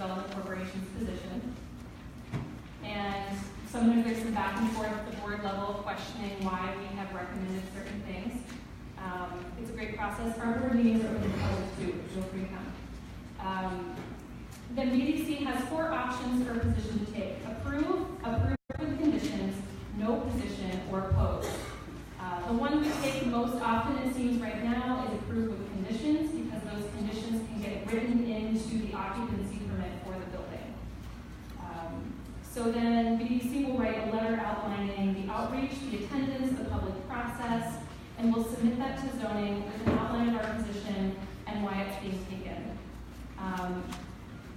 Development Corporation's position. And sometimes there's some back and forth at the board level questioning why we have recommended certain things. It's a great process. Our board meetings are open to public too, feel free to come. Then BDC has 4 options for a position to take: approve, approve with conditions, no position, or oppose. The one we take most often, it seems right now, is approve with conditions, because those conditions can get written into the occupancy permit for the building. So then BDC will write a letter outlining the outreach, the attendance, the public process, and we'll submit that to zoning with an outline of our position and why it's being taken.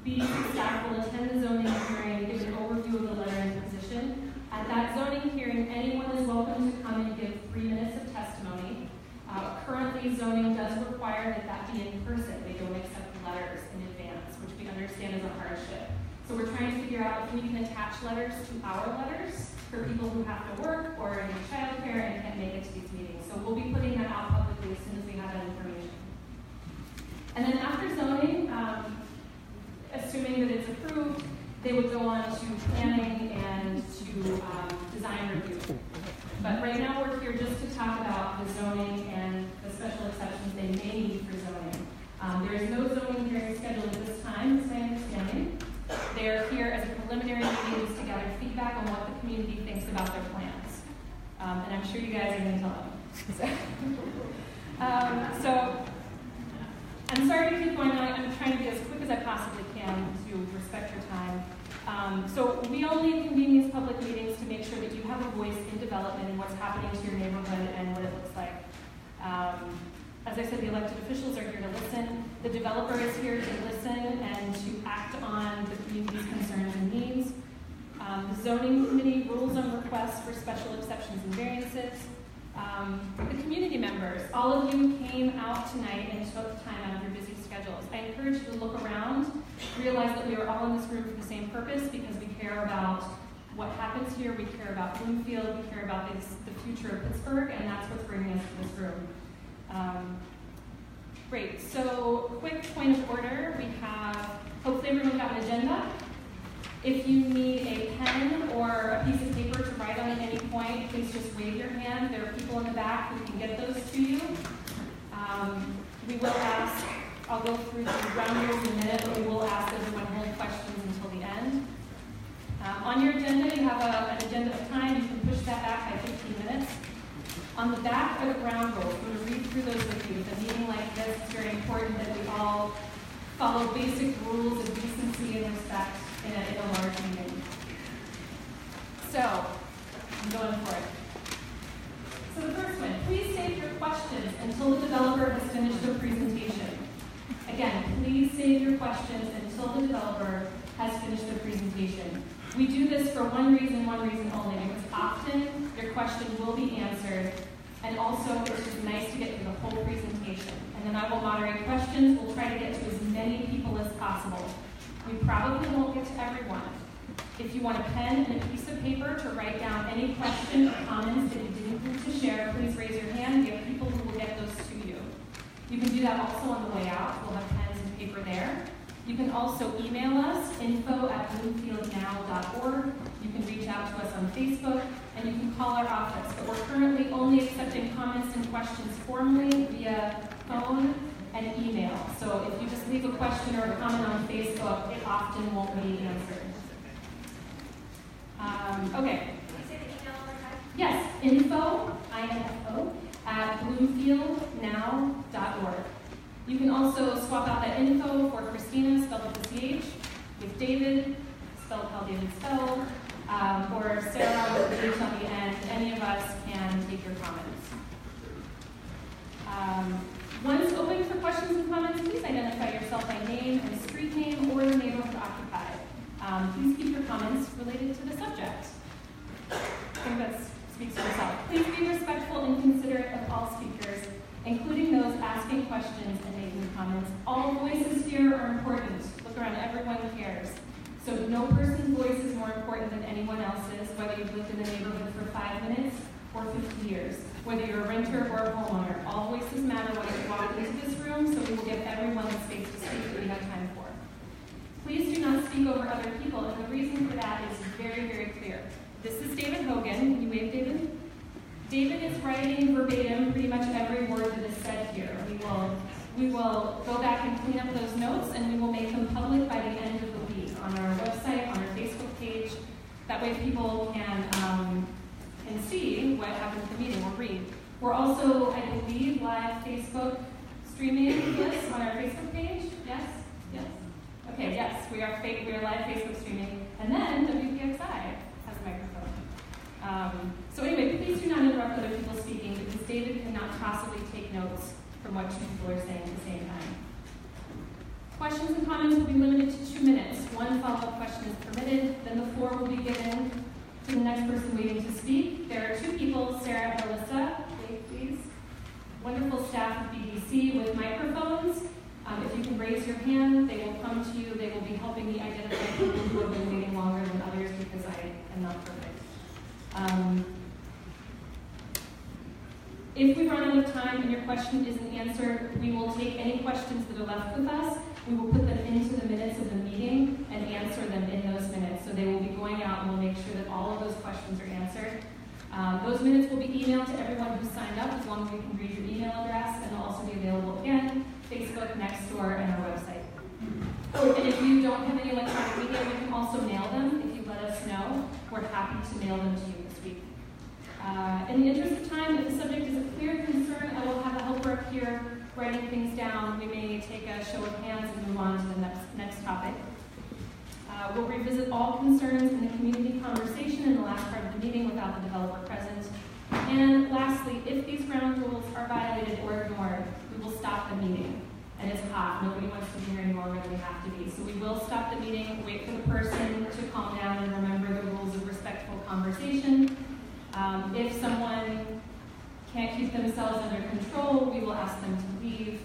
BDC staff will attend the zoning hearing, give an overview of the letter and position. At that zoning hearing, anyone is welcome to come and give 3 minutes of testimony. Currently, zoning does require that that be in person. They don't accept letters in advance, which we understand is a hardship. So we're trying to figure out if we can attach letters to our letters for people who have to work or in childcare and can't make it to these meetings. So we'll be putting that out publicly as soon as we have that information. And then after zoning, assuming that it's approved, they would go on to planning and to design review. But right now we're here just to talk about the zoning and the special exceptions they may need for zoning. There is no zoning hearing scheduled at this time, is my understanding. They're here as a preliminary meeting just to gather feedback on what the community thinks about their plans. And I'm sure you guys are going to tell them. So I'm sorry to keep going on. I'm trying to be as quick as I possibly can to respect your time. So we only convene these public meetings to make sure that you have a voice in development and what's happening to your neighborhood and what it looks like. As I said, the elected officials are here to listen. The developer is here to listen and to act on the community's concerns and needs. The zoning committee rules on requests for special exceptions and variances. The community members, all of you came out tonight and took time out of your busy schedules. I encourage you to look around, realize that we are all in this room for the same purpose because we care about what happens here, we care about Bloomfield, we care about the future of Pittsburgh, and that's what's bringing us to this room. Great, so quick point of order. We have, hopefully everyone got an agenda. If you need a pen or a piece of paper to write on at any point, please just wave your hand. There are people in the back who can get those to you. We will ask, I'll go through the ground rules in a minute, but we will ask everyone hold questions until the end. On your agenda, you have an agenda of time. You can push that back by 15 minutes. On the back are the ground rules. I'm going to read through those with you. With a meeting like this, it's very important that we all follow basic rules of decency and respect in a large meeting. So, I'm going for it. So the first one, please save your questions until the developer has finished their presentation. Again, please save your questions until the developer has finished their presentation. We do this for one reason only, because often your question will be answered, and also it's just nice to get through the whole presentation. And then I will moderate questions. We'll try to get to as many people as possible. We probably won't get to everyone. If you want a pen and a piece of paper to write down any questions or comments that you didn't get to share, please raise your hand. We have people who will get those to you. You can do that also on the way out. We'll have pens and paper there. You can also email us, info@bloomfieldnow.org. You can reach out to us on Facebook, and you can call our office. But we're currently only accepting comments and questions formally via phone and email. So if you just leave a question or a comment on Facebook, it often won't be answered. Okay. Can you say the email one more time? Yes, info, I-N-F-O, @bloomfieldnow.org. You can also swap out that info for Christina, spelled with a CH, with David, spelled how David spelled, or Sarah with the H on the end. Any of us can take your comments. Once open for questions and comments, please identify yourself by name and street name or the neighborhood occupied. Please keep your comments related to the subject. I think that speaks for itself. Please be respectful and considerate of all speakers, including those asking questions and making comments. All voices here are important. Look around, everyone cares. So no person's voice is more important than anyone else's, whether you've lived in the neighborhood for 5 minutes or 50 years. Whether you're a renter or a homeowner, all voices matter when you walk into this room, so we will give everyone the space to speak that we have time for. Please do not speak over other people, and the reason for that is very, very clear. This is David Hogan. Can you wave, David? David is writing verbatim pretty much every word that is said here. We will go back and clean up those notes, and we will make them public by the end of the week on our website, on our Facebook page. That way people can see what happened at the meeting or read. We're also, I believe, live Facebook streaming this on our Facebook page. Yes? Yes? Okay, yes, we are live Facebook streaming. And then WPXI has a microphone. So anyway, please do not interrupt other people speaking, because David cannot possibly take notes from what two people are saying at the same time. Questions and comments will be limited to 2 minutes. One follow-up question is permitted. Then the floor will be given to the next person waiting to speak. There are 2 people, Sarah and Alyssa. Wait, please. Wonderful staff at BBC with microphones. If you can raise your hand, they will come to you. They will be helping me identify people who have been waiting longer than others, because I am not perfect. If we run out of time and your question isn't answered, we will take any questions that are left with us. We will put them into the minutes of the meeting and answer them in those minutes. So they will be going out, and we'll make sure that all of those questions are answered. Those minutes will be emailed to everyone who signed up, as long as we can read your email address, and they'll also be available again, Facebook, Nextdoor, and our website. And if you don't have any electronic media, we can also mail them. If you let us know, we're happy to mail them to you this week. In the interest of time, if the subject is a clear concern, I will have a helper up here writing things down. We may take a show of hands and move on to the next topic. We'll revisit all concerns in the community conversation in the last part of the meeting without the developer present. And lastly, if these ground rules are violated or ignored, we will stop the meeting. And it's hot. Nobody wants to be here any longer than we have to be. So we will stop the meeting, wait for the person to calm down and remember the rules of respectful conversation. If someone can't keep themselves under control, we will ask them to leave.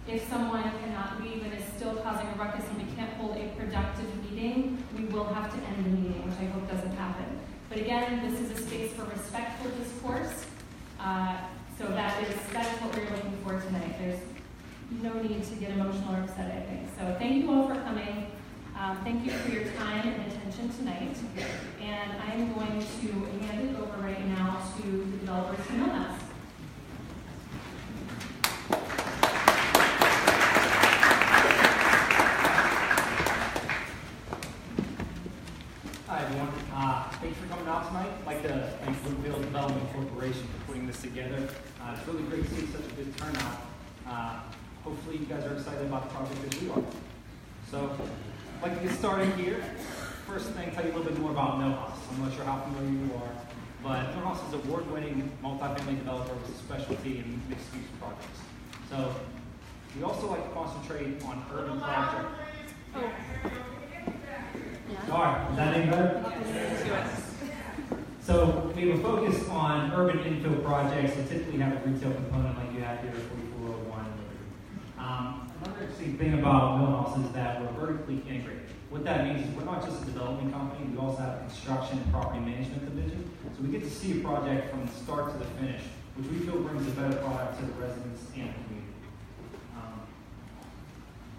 If someone cannot leave and is still causing a ruckus and we can't hold a productive meeting, we will have to end the meeting, which I hope doesn't happen. But again, this is a space for respectful discourse. So that is what we're looking for tonight. There's no need to get emotional or upset, I think. So thank you all for coming. Thank you for your time and attention tonight. And I'm going to hand it over right now to the developers from Milhaus. Hi, everyone. Thanks for coming out tonight. I'd like to thank Bloomfield Development Corporation for putting this together. It's really great to see such a good turnout. Hopefully you guys are excited about the project as we are. So I'd like to get started here. First thing, tell you a little bit more about Milhaus. I'm not sure how familiar you are, but Milhaus is an award-winning multifamily developer with a specialty in mixed-use projects. So we also like to concentrate on urban projects. Oh. All right, is that any better? So we have a focus on urban infill projects that typically have a retail component like you have here at 4401. Another interesting thing about Milhaus is that we're vertically integrated. What that means is we're not just a development company, we also have a construction and property management division. So we get to see a project from the start to the finish, which we feel brings a better product to the residents and the community.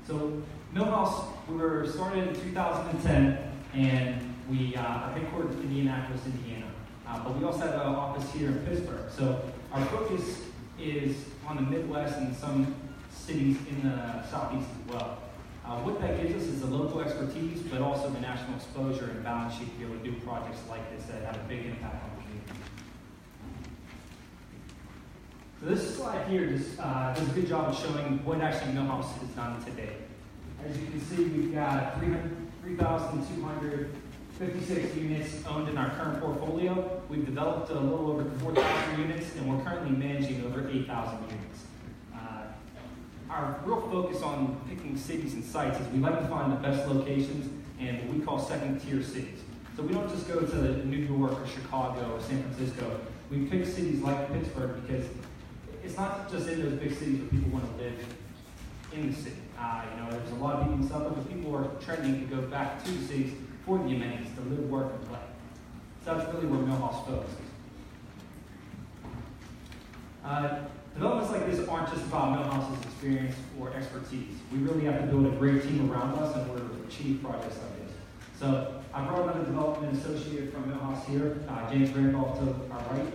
So Milhaus, we were started in 2010, and we are headquartered in Indianapolis, Indiana. But we also have an office here in Pittsburgh. So our focus is on the Midwest and some cities in the Southeast as well. What that gives us is the local expertise, but also the national exposure and balance sheet to be able to do projects like this that have a big impact on the community. So this slide here just does a good job of showing what actually Milhaus has done today. As you can see, we've got 3,256 units owned in our current portfolio. We've developed a little over 4,000 units, and we're currently managing over 8,000 units. Our real focus on picking cities and sites is we like to find the best locations and what we call second-tier cities. So we don't just go to New York or Chicago or San Francisco. We pick cities like Pittsburgh because it's not just in those big cities where people want to live in the city. There's a lot of people in the suburbs, but people are trending to go back to the cities for the amenities, to live, work, and play. So that's really where Milhaus focuses. Developments like this aren't just about Milhaus's experience or expertise. We really have to build a great team around us in order to achieve projects like this. So I brought another development associate from Milhaus here, James Randolph to our right.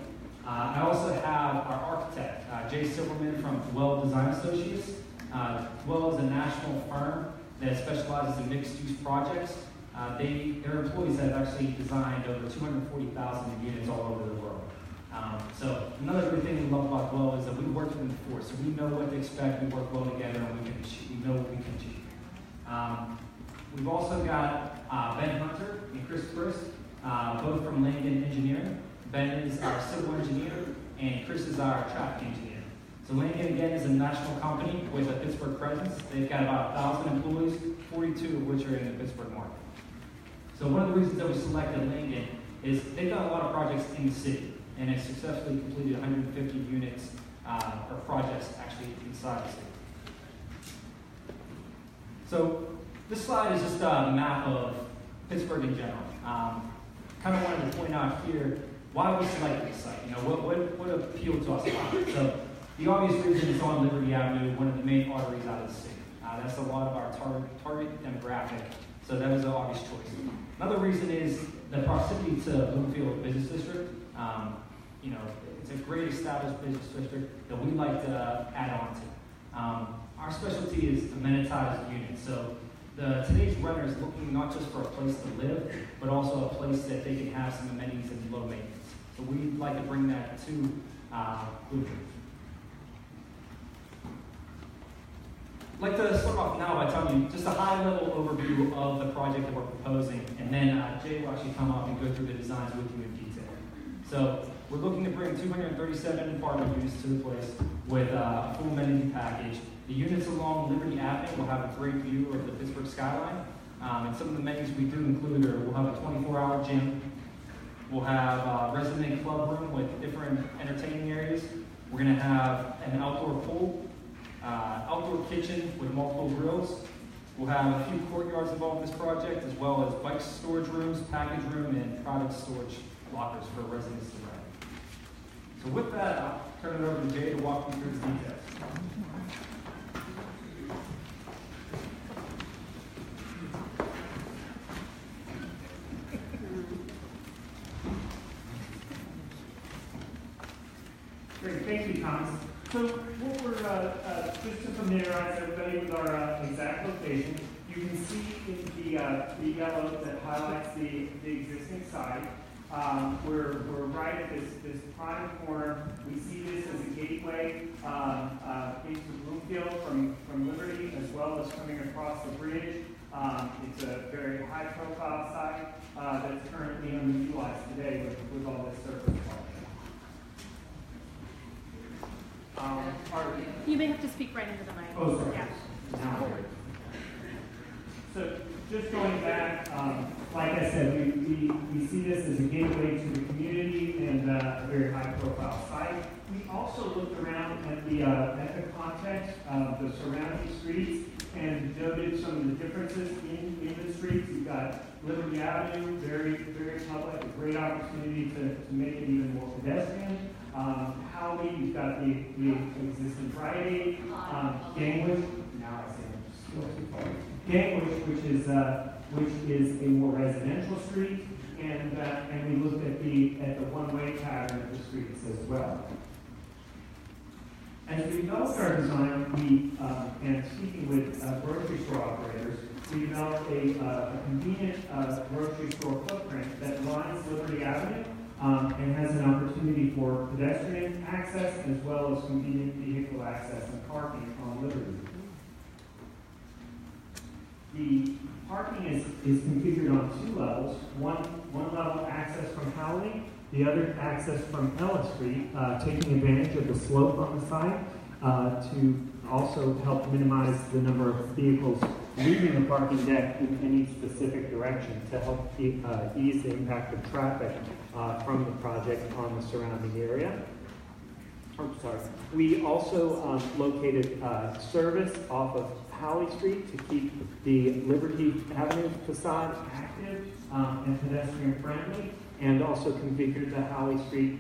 I also have our architect, Jay Silverman from Dwell Design Associates. Dwell is a national firm that specializes in mixed-use projects. Their employees have actually designed over 240,000 units all over the world. So another good thing we love about Dwell is that we worked with them before, so we know what to expect, we work well together, and we know what we can achieve. We've also got Ben Hunter and Chris Chris, both from Langdon Engineering. Ben is our civil engineer, and Chris is our traffic engineer. So Langdon, again, is a national company with a Pittsburgh presence. They've got about 1,000 employees, 42 of which are in the Pittsburgh market. So one of the reasons that we selected Langdon is they've done a lot of projects in the city, and have successfully completed 150 units or projects actually inside the city. So this slide is just a map of Pittsburgh in general. Kind of wanted to point out here why we selected this site. You know, what appealed to us about it. So the obvious reason is on Liberty Avenue, one of the main arteries out of the city. That's a lot of our target demographic, so that was an obvious choice. Another reason is the proximity to Bloomfield Business District. You know, it's a great established business district that we like to add on to. Our specialty is amenitized units. So today's renter is looking not just for a place to live, but also a place that they can have some amenities and low maintenance. So we'd like to bring that to Bloomfield. I'd like to start off now by telling you just a high-level overview of the project that we're proposing, and then Jay will actually come up and go through the designs with you in detail. So we're looking to bring 237 apartment units to the place with a full amenity package. The units along Liberty Avenue will have a great view of the Pittsburgh skyline. And some of the amenities we do include are we'll have a 24-hour gym. We'll have a resident club room with different entertaining areas. We're going to have an outdoor pool, outdoor kitchen with multiple grills. We'll have a few courtyards involved in this project, as well as bike storage rooms, package room, and product storage lockers for residents to rent. So with that, I'll turn it over to Jay to walk you through the details. Great, thank you, Thomas. So what we're, just to familiarize everybody with our exact location, you can see in the yellow that highlights the existing site. We're right at this prime corner. We see this as a gateway into Bloomfield from Liberty, as well as coming across the bridge. It's a very high-profile site that's currently underutilized today with all this surface park. You may have to speak right into the mic. Oh, sorry. Yeah. So just going back, like I said, we see this as a gateway to the community and a very high-profile site. We also looked around at the context of the surrounding streets and noted some of the differences in the streets. You've got Liberty Avenue, very, very public, a great opportunity to make it even more pedestrian. Howley, you've got the existing Rite Aid, Gangwich, now I say I'm still too far. Gangwich, which is a more residential street, and we looked at the one-way pattern of the streets as well. As we developed our design, and speaking with grocery store operators, we developed a convenient grocery store footprint that lines Liberty Avenue and has an opportunity for pedestrian access as well as convenient vehicle access and parking on Liberty. The parking is configured on two levels. One level access from Howley, the other access from Ellis Street, taking advantage of the slope on the side to also help minimize the number of vehicles leaving the parking deck in any specific direction to help ease the impact of traffic from the project on the surrounding area. We also located service off of Howley Street to keep the Liberty Avenue facade active and pedestrian friendly, and also configured the Howley Street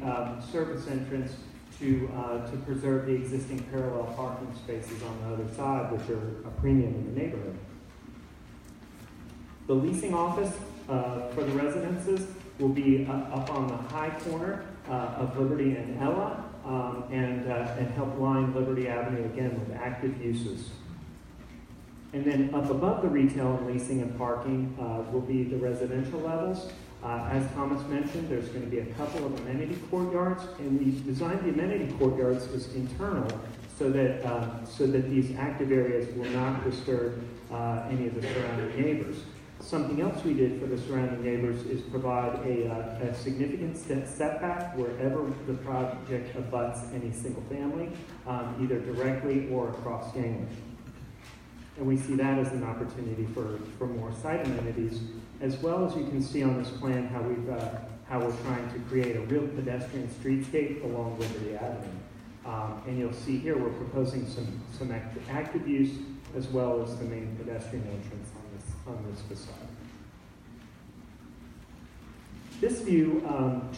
service entrance to preserve the existing parallel parking spaces on the other side, which are a premium in the neighborhood. The leasing office for the residences will be up on the high corner of Liberty and Ella, and help line Liberty Avenue again with active uses. And then up above the retail and leasing and parking will be the residential levels. As Thomas mentioned, there's going to be a couple of amenity courtyards, and we designed the amenity courtyards as internal so that these active areas will not disturb any of the surrounding neighbors. Something else we did for the surrounding neighbors is provide a significant setback wherever the project abuts any single family, either directly or across gangway. And we see that as an opportunity for more site amenities, as well as you can see on this plan how we're trying to create a real pedestrian streetscape along Liberty Avenue. And you'll see here we're proposing some active use as well as the main pedestrian entrance on this facade. This view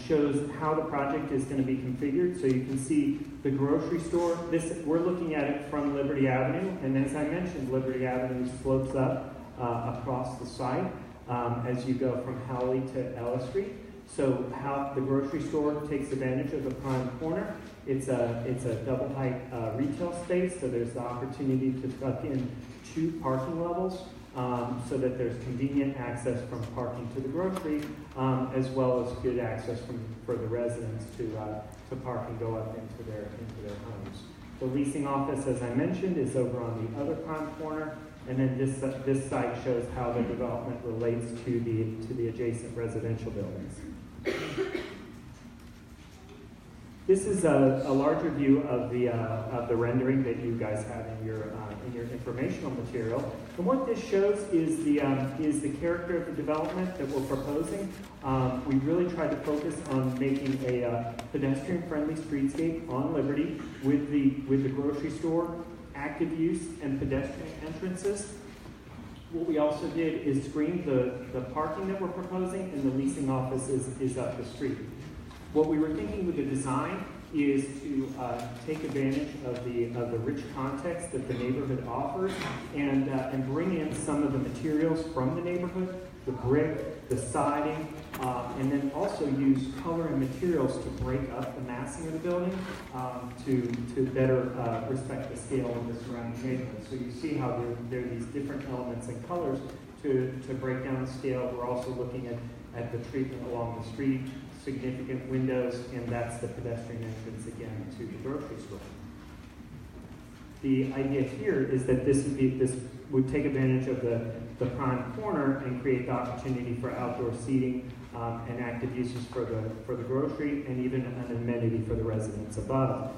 shows how the project is going to be configured. So you can see the grocery store. We're looking at it from Liberty Avenue, and as I mentioned, Liberty Avenue slopes up across the site as you go from Howley to Ella Street. So how the grocery store takes advantage of the prime corner. It's a double height retail space, so there's the opportunity to tuck in 2 parking levels. So that there's convenient access from parking to the grocery, as well as good access for the residents to park and go up into their homes. The leasing office, as I mentioned, is over on the other prime corner, and then this site shows how the development relates to the adjacent residential buildings. This is a larger view of the rendering that you guys have in your informational material. And what this shows is the character of the development that we're proposing. We really tried to focus on making a pedestrian-friendly streetscape on Liberty with the grocery store, active use, and pedestrian entrances. What we also did is screen the parking that we're proposing, and the leasing office is up the street. What we were thinking with the design is to take advantage of the rich context that the neighborhood offers and bring in some of the materials from the neighborhood, the brick, the siding, and then also use color and materials to break up the massing of the building to better respect the scale of the surrounding neighborhood. So you see how there are these different elements and colors to break down the scale. We're also looking at the treatment along the street, significant windows, and that's the pedestrian entrance again to the grocery store. The idea here is that this would take advantage of the prime corner and create the opportunity for outdoor seating and active uses for the grocery, and even an amenity for the residents above.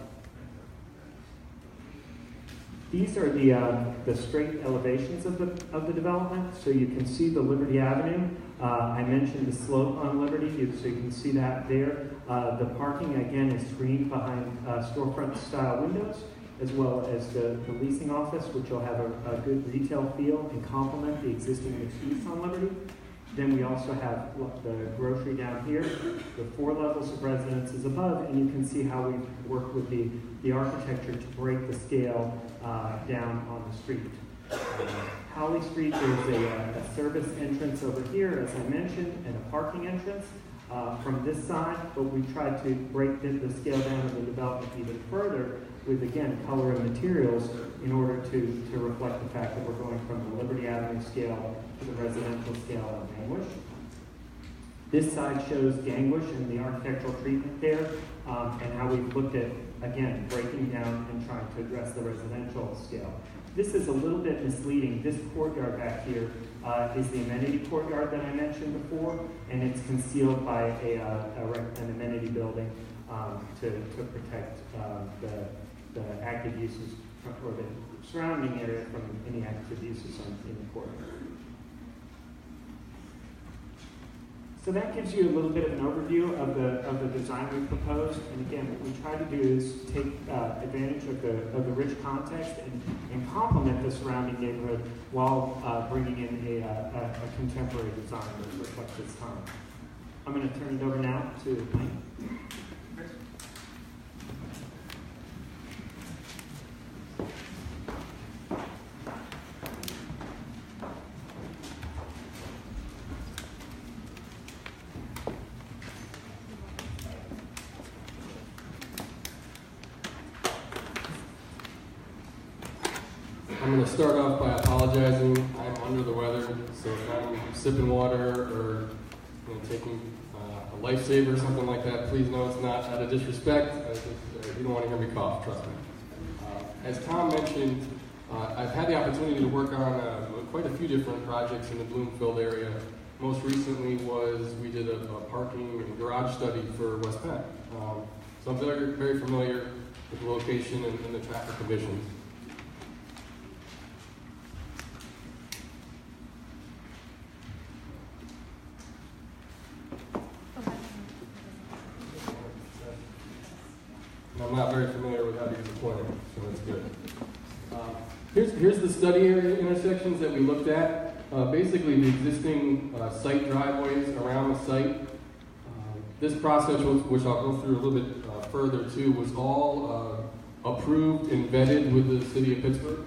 These are the straight elevations of the development. So you can see the Liberty Avenue. I mentioned the slope on Liberty, so you can see that there. The parking, again, is screened behind storefront-style windows, as well as the leasing office, which will have a good retail feel and complement the existing mixed use on Liberty. Then we also have the grocery down here, the 4 levels of residences above, and you can see how we work with the architecture to break the scale down on the street. Howley Street, there's a service entrance over here, as I mentioned, and a parking entrance from this side, but we tried to break the scale down of the development even further with, again, color and materials in order to reflect the fact that we're going from the Liberty Avenue scale to the residential scale of Gangwish. This side shows Gangwish and the architectural treatment there, and how we've looked at, again, breaking down and trying to address the residential scale. This is a little bit misleading. This courtyard back here is the amenity courtyard that I mentioned before, and it's concealed by an amenity building to protect the active uses or the surrounding area from any active uses in the courtyard. So that gives you a little bit of an overview of the design we proposed. And again, what we try to do is take advantage of the rich context and complement the surrounding neighborhood while bringing in a contemporary design that reflects its time. I'm going to turn it over now to Mike. I'm going to start off by apologizing. I'm under the weather, so if I'm sipping water or taking a lifesaver or something like that, please know it's not out of disrespect. You don't want to hear me cough, trust me. As Tom mentioned, I've had the opportunity to work on quite a few different projects in the Bloomfield area. Most recently we did a parking and garage study for West Penn. So I'm very, very familiar with the location and the traffic conditions. And I'm not very familiar with how to use a pointer, so that's good. Here's the study area intersections that we looked at. Basically, the existing site driveways around the site. This process, which I'll go through a little bit further too, was all approved and vetted with the city of Pittsburgh.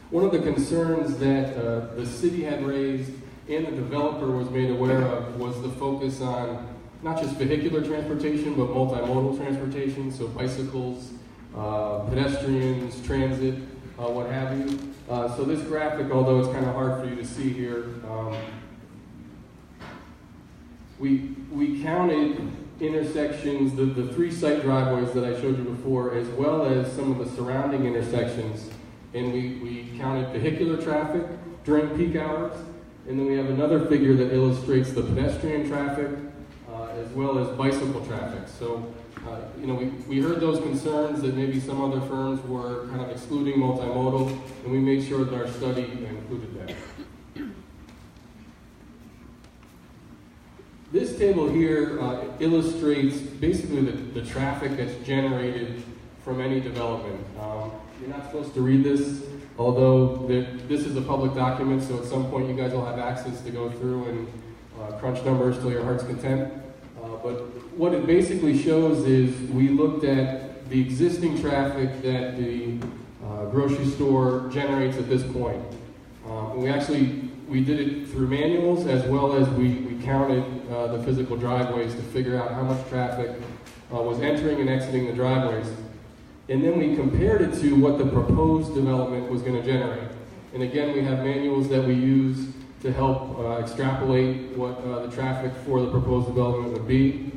One of the concerns that the city had raised and the developer was made aware of was the focus on not just vehicular transportation, but multimodal transportation, so bicycles, pedestrians, transit, what have you. So this graphic, although it's kind of hard for you to see here, we counted intersections, the 3 site driveways that I showed you before, as well as some of the surrounding intersections, and we counted vehicular traffic during peak hours, and then we have another figure that illustrates the pedestrian traffic, as well as bicycle traffic. So, we heard those concerns that maybe some other firms were kind of excluding multimodal, and we made sure that our study included that. This table here illustrates basically the traffic that's generated from any development. You're not supposed to read this, although this is a public document, so at some point you guys will have access to go through and crunch numbers till your heart's content. But what it basically shows is we looked at the existing traffic that the grocery store generates at this point. We did it through manuals, as well as we counted the physical driveways to figure out how much traffic was entering and exiting the driveways. And then we compared it to what the proposed development was going to generate. And again, we have manuals that we use to help extrapolate what the traffic for the proposed development would be.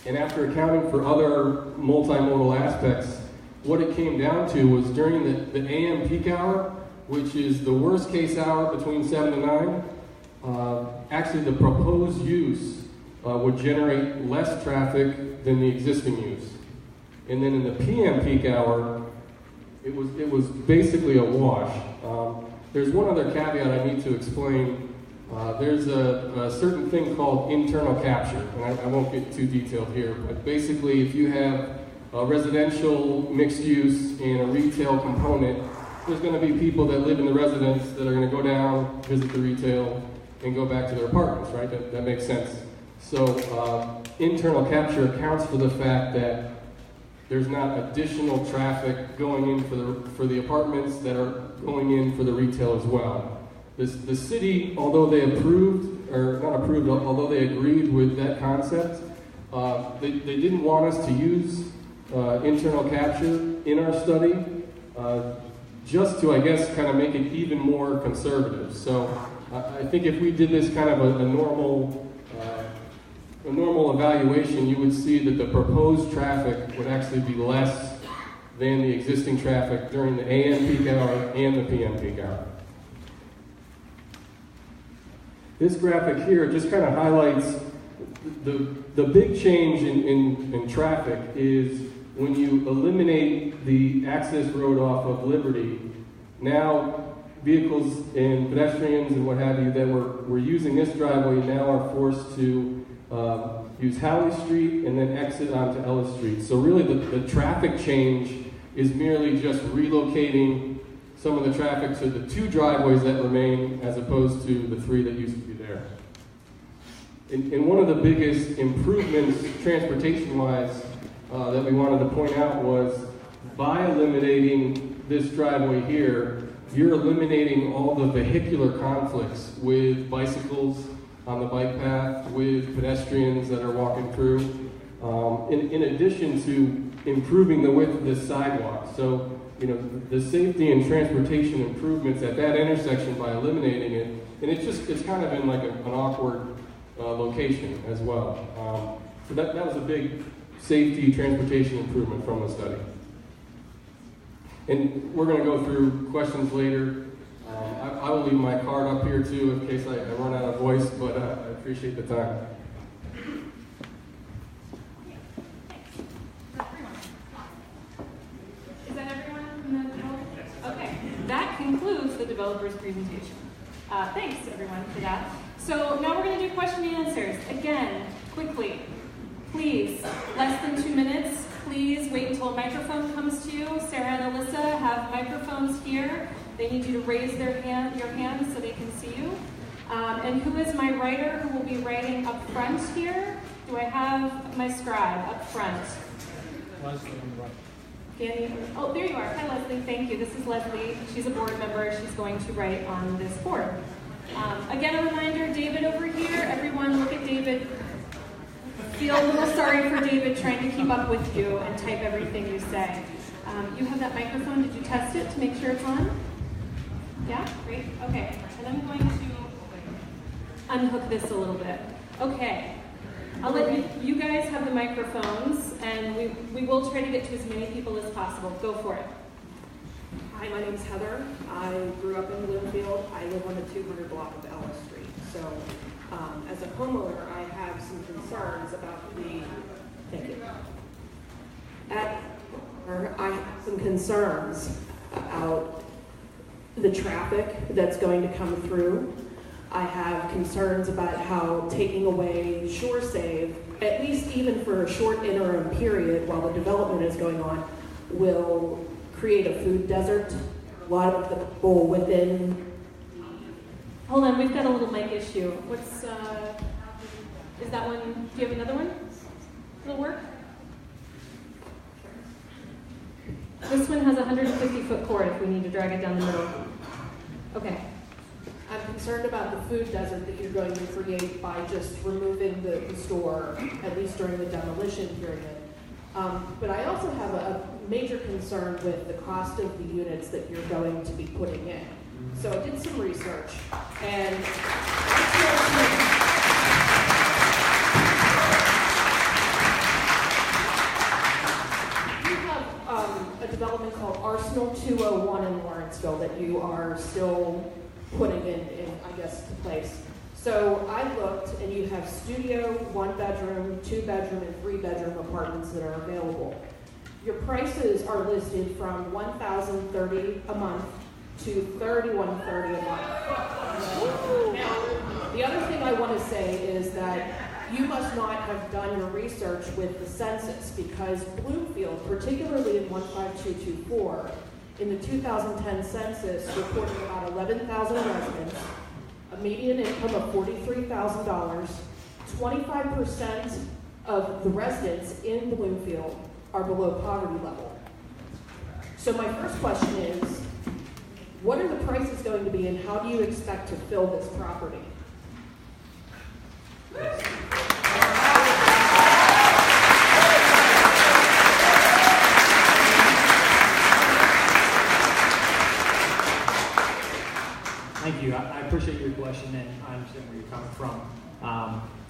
And after accounting for other multimodal aspects, what it came down to was during the AM peak hour, which is the worst case hour between 7 and 9, actually the proposed use would generate less traffic than the existing use. And then in the PM peak hour, it was basically a wash. There's one other caveat I need to explain. There's a certain thing called internal capture, and I won't get too detailed here, but basically if you have a residential mixed use and a retail component, there's going to be people that live in the residence that are going to go down, visit the retail, and go back to their apartments, right? That makes sense. So internal capture accounts for the fact that there's not additional traffic going in for the apartments that are going in for the retail as well. The city, although they although they agreed with that concept, they didn't want us to use internal capture in our study, just to, I guess, kind of make it even more conservative. So I think if we did this kind of a normal evaluation, you would see that the proposed traffic would actually be less than the existing traffic during the AM peak hour and the PM peak hour. This graphic here just kind of highlights the big change in traffic is when you eliminate the access road off of Liberty. Now vehicles and pedestrians and what have you that were using this driveway now are forced to use Halley Street and then exit onto Ellis Street. So really the traffic change is merely just relocating some of the traffic to the 2 driveways that remain as opposed to the 3 that used to be there. And one of the biggest improvements transportation-wise that we wanted to point out was by eliminating this driveway here, you're eliminating all the vehicular conflicts with bicycles on the bike path, with pedestrians that are walking through. In addition to improving the width of this sidewalk. So, the safety and transportation improvements at that intersection by eliminating it, and it's kind of in like an awkward location as well. So that was a big safety transportation improvement from the study. And we're going to go through questions later. I will leave my card up here too in case I run out of voice, but I appreciate the time. Is that everyone from the developer? Okay, that concludes the developer's presentation. Thanks everyone for that. So now we're going to do question and answers. Again, quickly, please, less than 2 minutes. Please wait until a microphone comes to you. Sarah and Alyssa have microphones here. They need you to raise your hand so they can see you. And who is my writer who will be writing up front here? Do I have my scribe up front? Leslie on the right. Danny, oh, there you are. Hi, Leslie. Thank you. This is Leslie. She's a board member. She's going to write on this board. Again, a reminder, David over here. Everyone look at David. Feel a little sorry for David trying to keep up with you and type everything you say. You have that microphone. Did you test it to make sure it's on? Yeah? Great. Okay. And I'm going to unhook this a little bit. Okay. I'll let you guys have the microphones, and we will try to get to as many people as possible. Go for it. Hi, my name's Heather. I grew up in Bloomfield. I live on the 200 block of Ellis Street. So as a homeowner, I have some concerns about the, thank you. I have some concerns about the traffic that's going to come through. I have concerns about how taking away ShurSave, at least even for a short interim period while the development is going on, will create a food desert. A lot of the people within... Hold on, we've got a little mic issue. What's, is that one, do you have another one? It'll work? This one has a 150-foot cord if we need to drag it down the middle. Okay. I'm concerned about the food desert that you're going to create by just removing the store, at least during the demolition period. But I also have a major concern with the cost of the units that you're going to be putting in. So I did some research, and you have a development called Arsenal 201 in Lawrenceville that you are still putting in I guess, to place. So I looked, and you have studio, 1-bedroom, 2-bedroom, and 3-bedroom apartments that are available. Your prices are listed from $1,030 a month to $3,130 a month. Now, the other thing I want to say is that you must not have done your research with the census, because Bloomfield, particularly in 15224, in the 2010 census, reported about 11,000 residents, a median income of $43,000. 25% of the residents in Bloomfield are below poverty level. So my first question is, what are the prices going to be, and how do you expect to fill this property? Thank you. I appreciate your question, and I understand where you're coming from.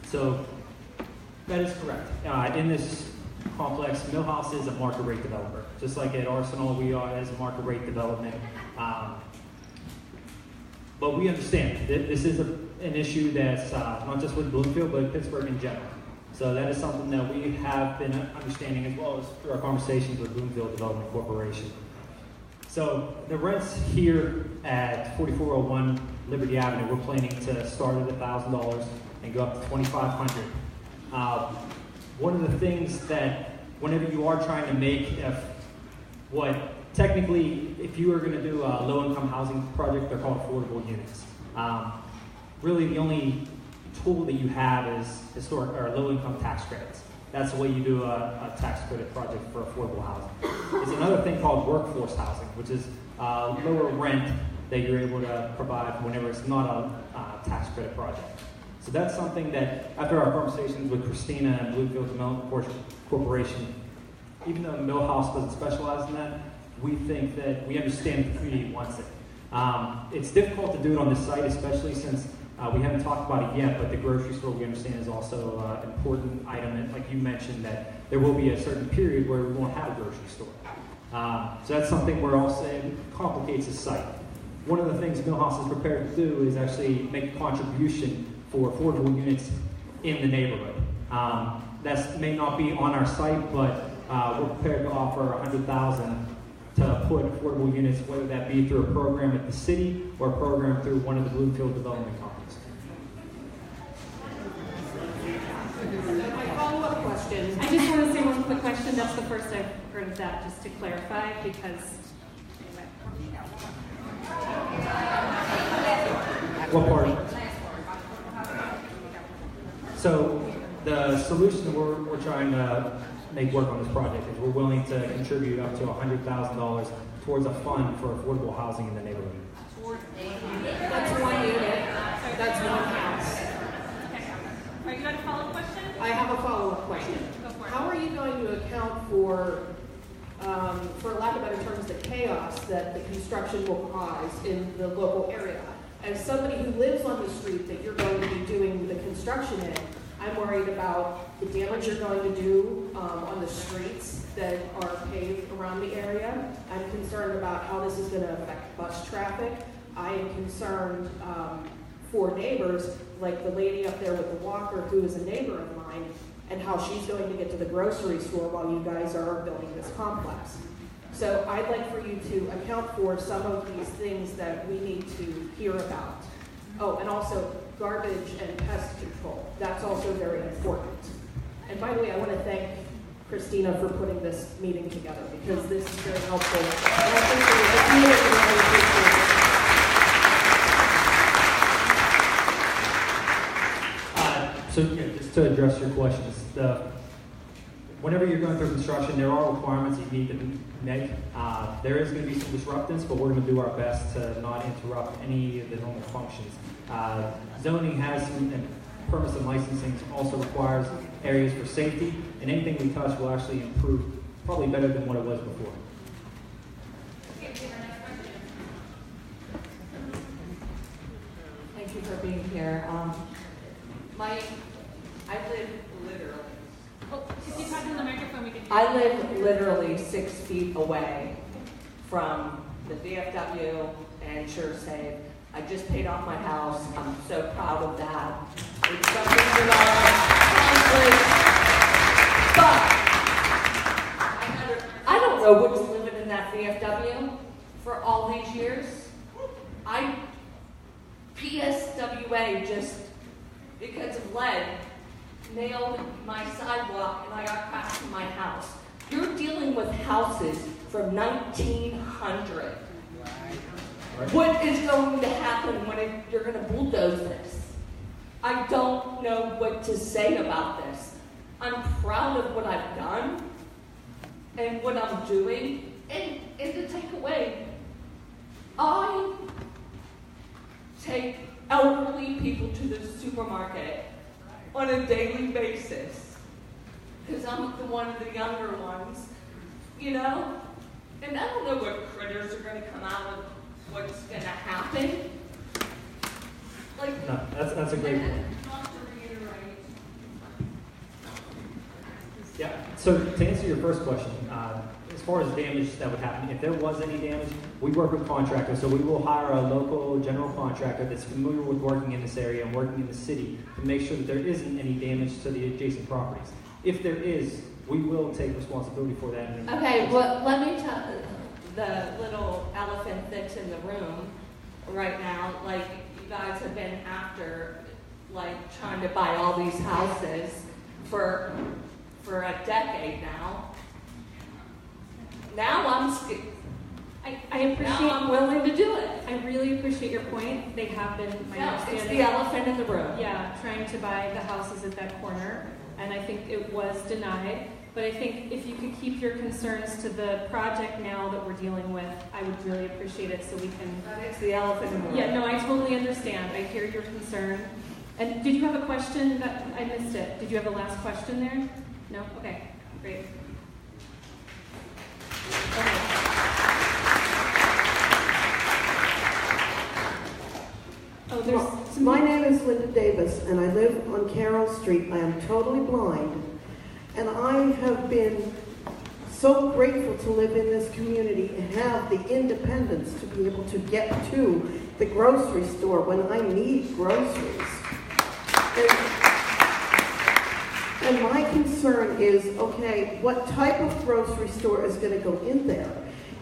So that is correct. In this complex, Milhaus is a market rate developer. Just like at Arsenal, we are as a market rate development. But we understand that this is an issue that's not just with Bloomfield, but Pittsburgh in general. So that is something that we have been understanding, as well as through our conversations with Bloomfield Development Corporation. So the rents here at 4401 Liberty Avenue, we're planning to start at $1,000 and go up to $2,500. One of the things that whenever you are trying to make technically, if you are going to do a low-income housing project, they're called affordable units. Really, the only tool that you have is historic or low-income tax credits. That's the way you do a tax credit project for affordable housing. There's another thing called workforce housing, which is lower rent that you're able to provide whenever it's not a tax credit project. So that's something that, after our conversations with Christina and Bloomfield Development Corporation, even though Milhaus doesn't specialize in that, we think that we understand the community wants it. It's difficult to do it on this site, especially since we haven't talked about it yet, but the grocery store we understand is also an important item. And like you mentioned, that there will be a certain period where we won't have a grocery store. So that's something we're all saying complicates the site. One of the things Milhaus is prepared to do is actually make a contribution for affordable units in the neighborhood. That may not be on our site, but we're prepared to offer $100,000 to put affordable units, whether that be through a program at the city or a program through one of the Bloomfield Development Companies. My follow-up question. I just want to say one quick question. That's the first I've heard of that, just to clarify, because What part? So the solution that we're trying to make work on this project is we're willing to contribute up to $100,000 towards a fund for affordable housing in the neighborhood. That's one unit. That's one house. Are you got a follow-up question? I have a follow-up question. Go for it. How are you going to account for lack of better terms, the chaos that the construction will cause in the local area? As somebody who lives on the street that you're going to be doing the construction in, I'm worried about the damage you're going to do on the streets that are paved around the area. I'm concerned about how this is going to affect bus traffic. I am concerned for neighbors, like the lady up there with the walker who is a neighbor of mine, and how she's going to get to the grocery store while you guys are building this complex. So I'd like for you to account for some of these things that we need to hear about. Oh, and also garbage and pest control. That's also very important. And by the way, I want to thank Christina for putting this meeting together, because this is very helpful. And I think the community really appreciates it. So yeah, just to address your questions, whenever you're going through construction, there are requirements you need to make. There is going to be some disruptance, but we're going to do our best to not interrupt any of the normal functions. Zoning has some, and permits and licensing also requires areas for safety, and anything we touch will actually improve probably better than what it was before. Thank you for being here. I live literally. Well, if you talk in the microphone, we can. I live literally 6 feet away from the VFW and ShurSave. I just paid off my house. I'm so proud of that. It's something that but I don't know what's living in that VFW for all these years. PSWA just, because of lead, nailed my sidewalk and I got crashed in my house. You're dealing with houses from 1900. Right. What is going to happen when you're going to bulldoze this? I don't know what to say about this. I'm proud of what I've done and what I'm doing. And to take away, I take elderly people to the supermarket on a daily basis, because I'm one of the younger ones, you know? And I don't know what critters are going to come out of what's going to happen. Like, No, that's a great point. Not to reiterate. Yeah, so to answer your first question, as far as damage that would happen, if there was any damage, we work with contractors, so we will hire a local general contractor that's familiar with working in this area and working in the city to make sure that there isn't any damage to the adjacent properties. If there is, we will take responsibility for that. Okay, well, let me tell the little elephant that's in the room right now. Like, you guys have been after, like, trying to buy all these houses for a decade now. Now I'm scared. I appreciate. Now I'm willing to do it. I really appreciate your point. They have been, my Yeah, understanding. it's the elephant in the room. Yeah, trying to buy the houses at that corner, and I think it was denied. But I think if you could keep your concerns to the project now that we're dealing with, I would really appreciate it, so we can. It's the elephant in the room. Yeah, no, I totally understand. I hear your concern. And did you have a question? That I missed it. Did you have a last question there? No? Okay, great. So there's some... My name is Linda Davis, and I live on Carroll Street. I am totally blind, and I have been so grateful to live in this community and have the independence to be able to get to the grocery store when I need groceries. And my concern is, okay, what type of grocery store is going to go in there?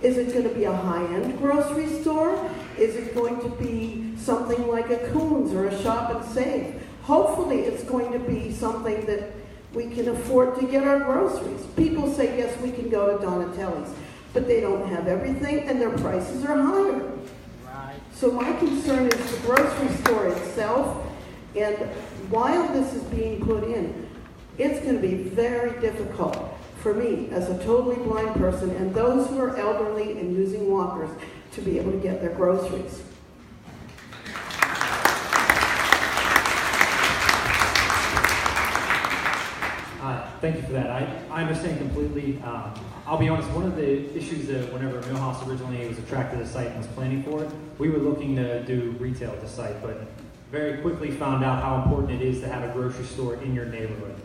Is it going to be a high-end grocery store? Is it going to be something like a Coons or a Shop and Save? Hopefully it's going to be something that we can afford to get our groceries. People say, yes, we can go to Donatelli's, but they don't have everything and their prices are higher. Right. So my concern is the grocery store itself, and while this is being put in, it's going to be very difficult for me as a totally blind person and those who are elderly and using walkers to be able to get their groceries. Thank you for that. I understand completely. I'll be honest, one of the issues that whenever Milhaus originally was attracted to the site and was planning for it, we were looking to do retail at the site, but very quickly found out how important it is to have a grocery store in your neighborhood.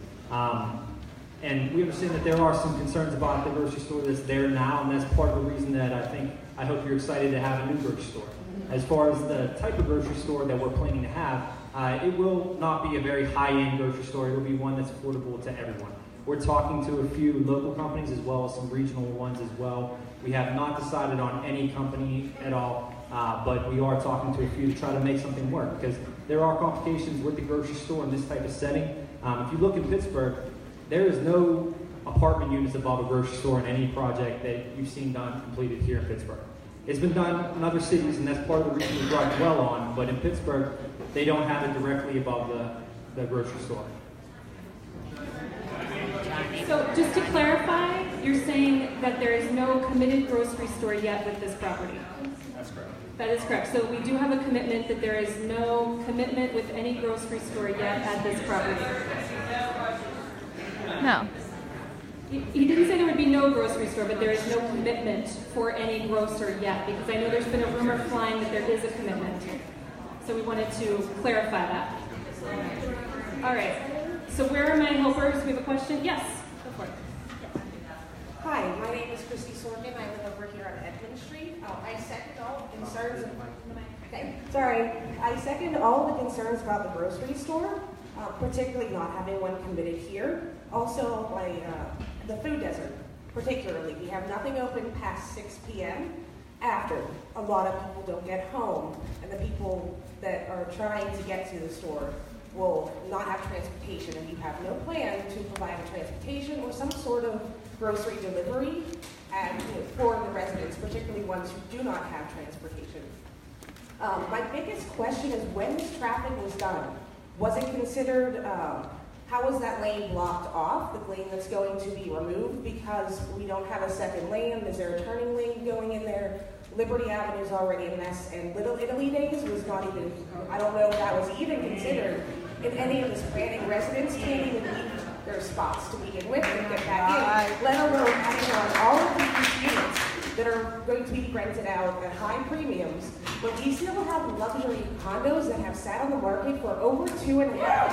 And we understand that there are some concerns about the grocery store that's there now, and that's part of the reason that I hope you're excited to have a new grocery store. As far as the type of grocery store that we're planning to have, it will not be a very high-end grocery store. It will be one that's affordable to everyone. We're talking to a few local companies as well as some regional ones as well. We have not decided on any company at all, but we are talking to a few to try to make something work, because there are complications with the grocery store in this type of setting. If you look in Pittsburgh, there is no apartment units above a grocery store in any project that you've seen done completed here in Pittsburgh. It's been done in other cities, and that's part of the reason we brought well on, but in Pittsburgh, they don't have it directly above the grocery store. So just to clarify, you're saying that there is no committed grocery store yet with this property? That's correct. That is correct. So we do have a commitment that there is no commitment with any grocery store yet at this property. No. He didn't say there would be no grocery store, but there is no commitment for any grocer yet, because I know there's been a rumor flying that there is a commitment. So we wanted to clarify that. All right. So where are my helpers? We have a question? Yes. Go for it. Hi, my name is Christy Sorkin. I live over here on Edmund Street. I second all the concerns. I second all the concerns about the grocery store, particularly not having one committed here. Also, the food desert, particularly. We have nothing open past 6 p.m. after a lot of people don't get home, and the people that are trying to get to the store will not have transportation, and you have no plan to provide a transportation or some sort of grocery delivery for the residents, particularly ones who do not have transportation. My biggest question is, when this traffic was done, was it considered, how was that lane blocked off, the lane that's going to be removed because we don't have a second lane? Is there a turning lane going in there? Liberty Avenue is already a mess, and Little Italy Days was not even, I don't know if that was even considered in any of this planning. Residents can't even leave their spots to begin with and get back in, let alone adding on all of these units that are going to be rented out at high premiums, but we still have luxury condos that have sat on the market for over 2.5 years.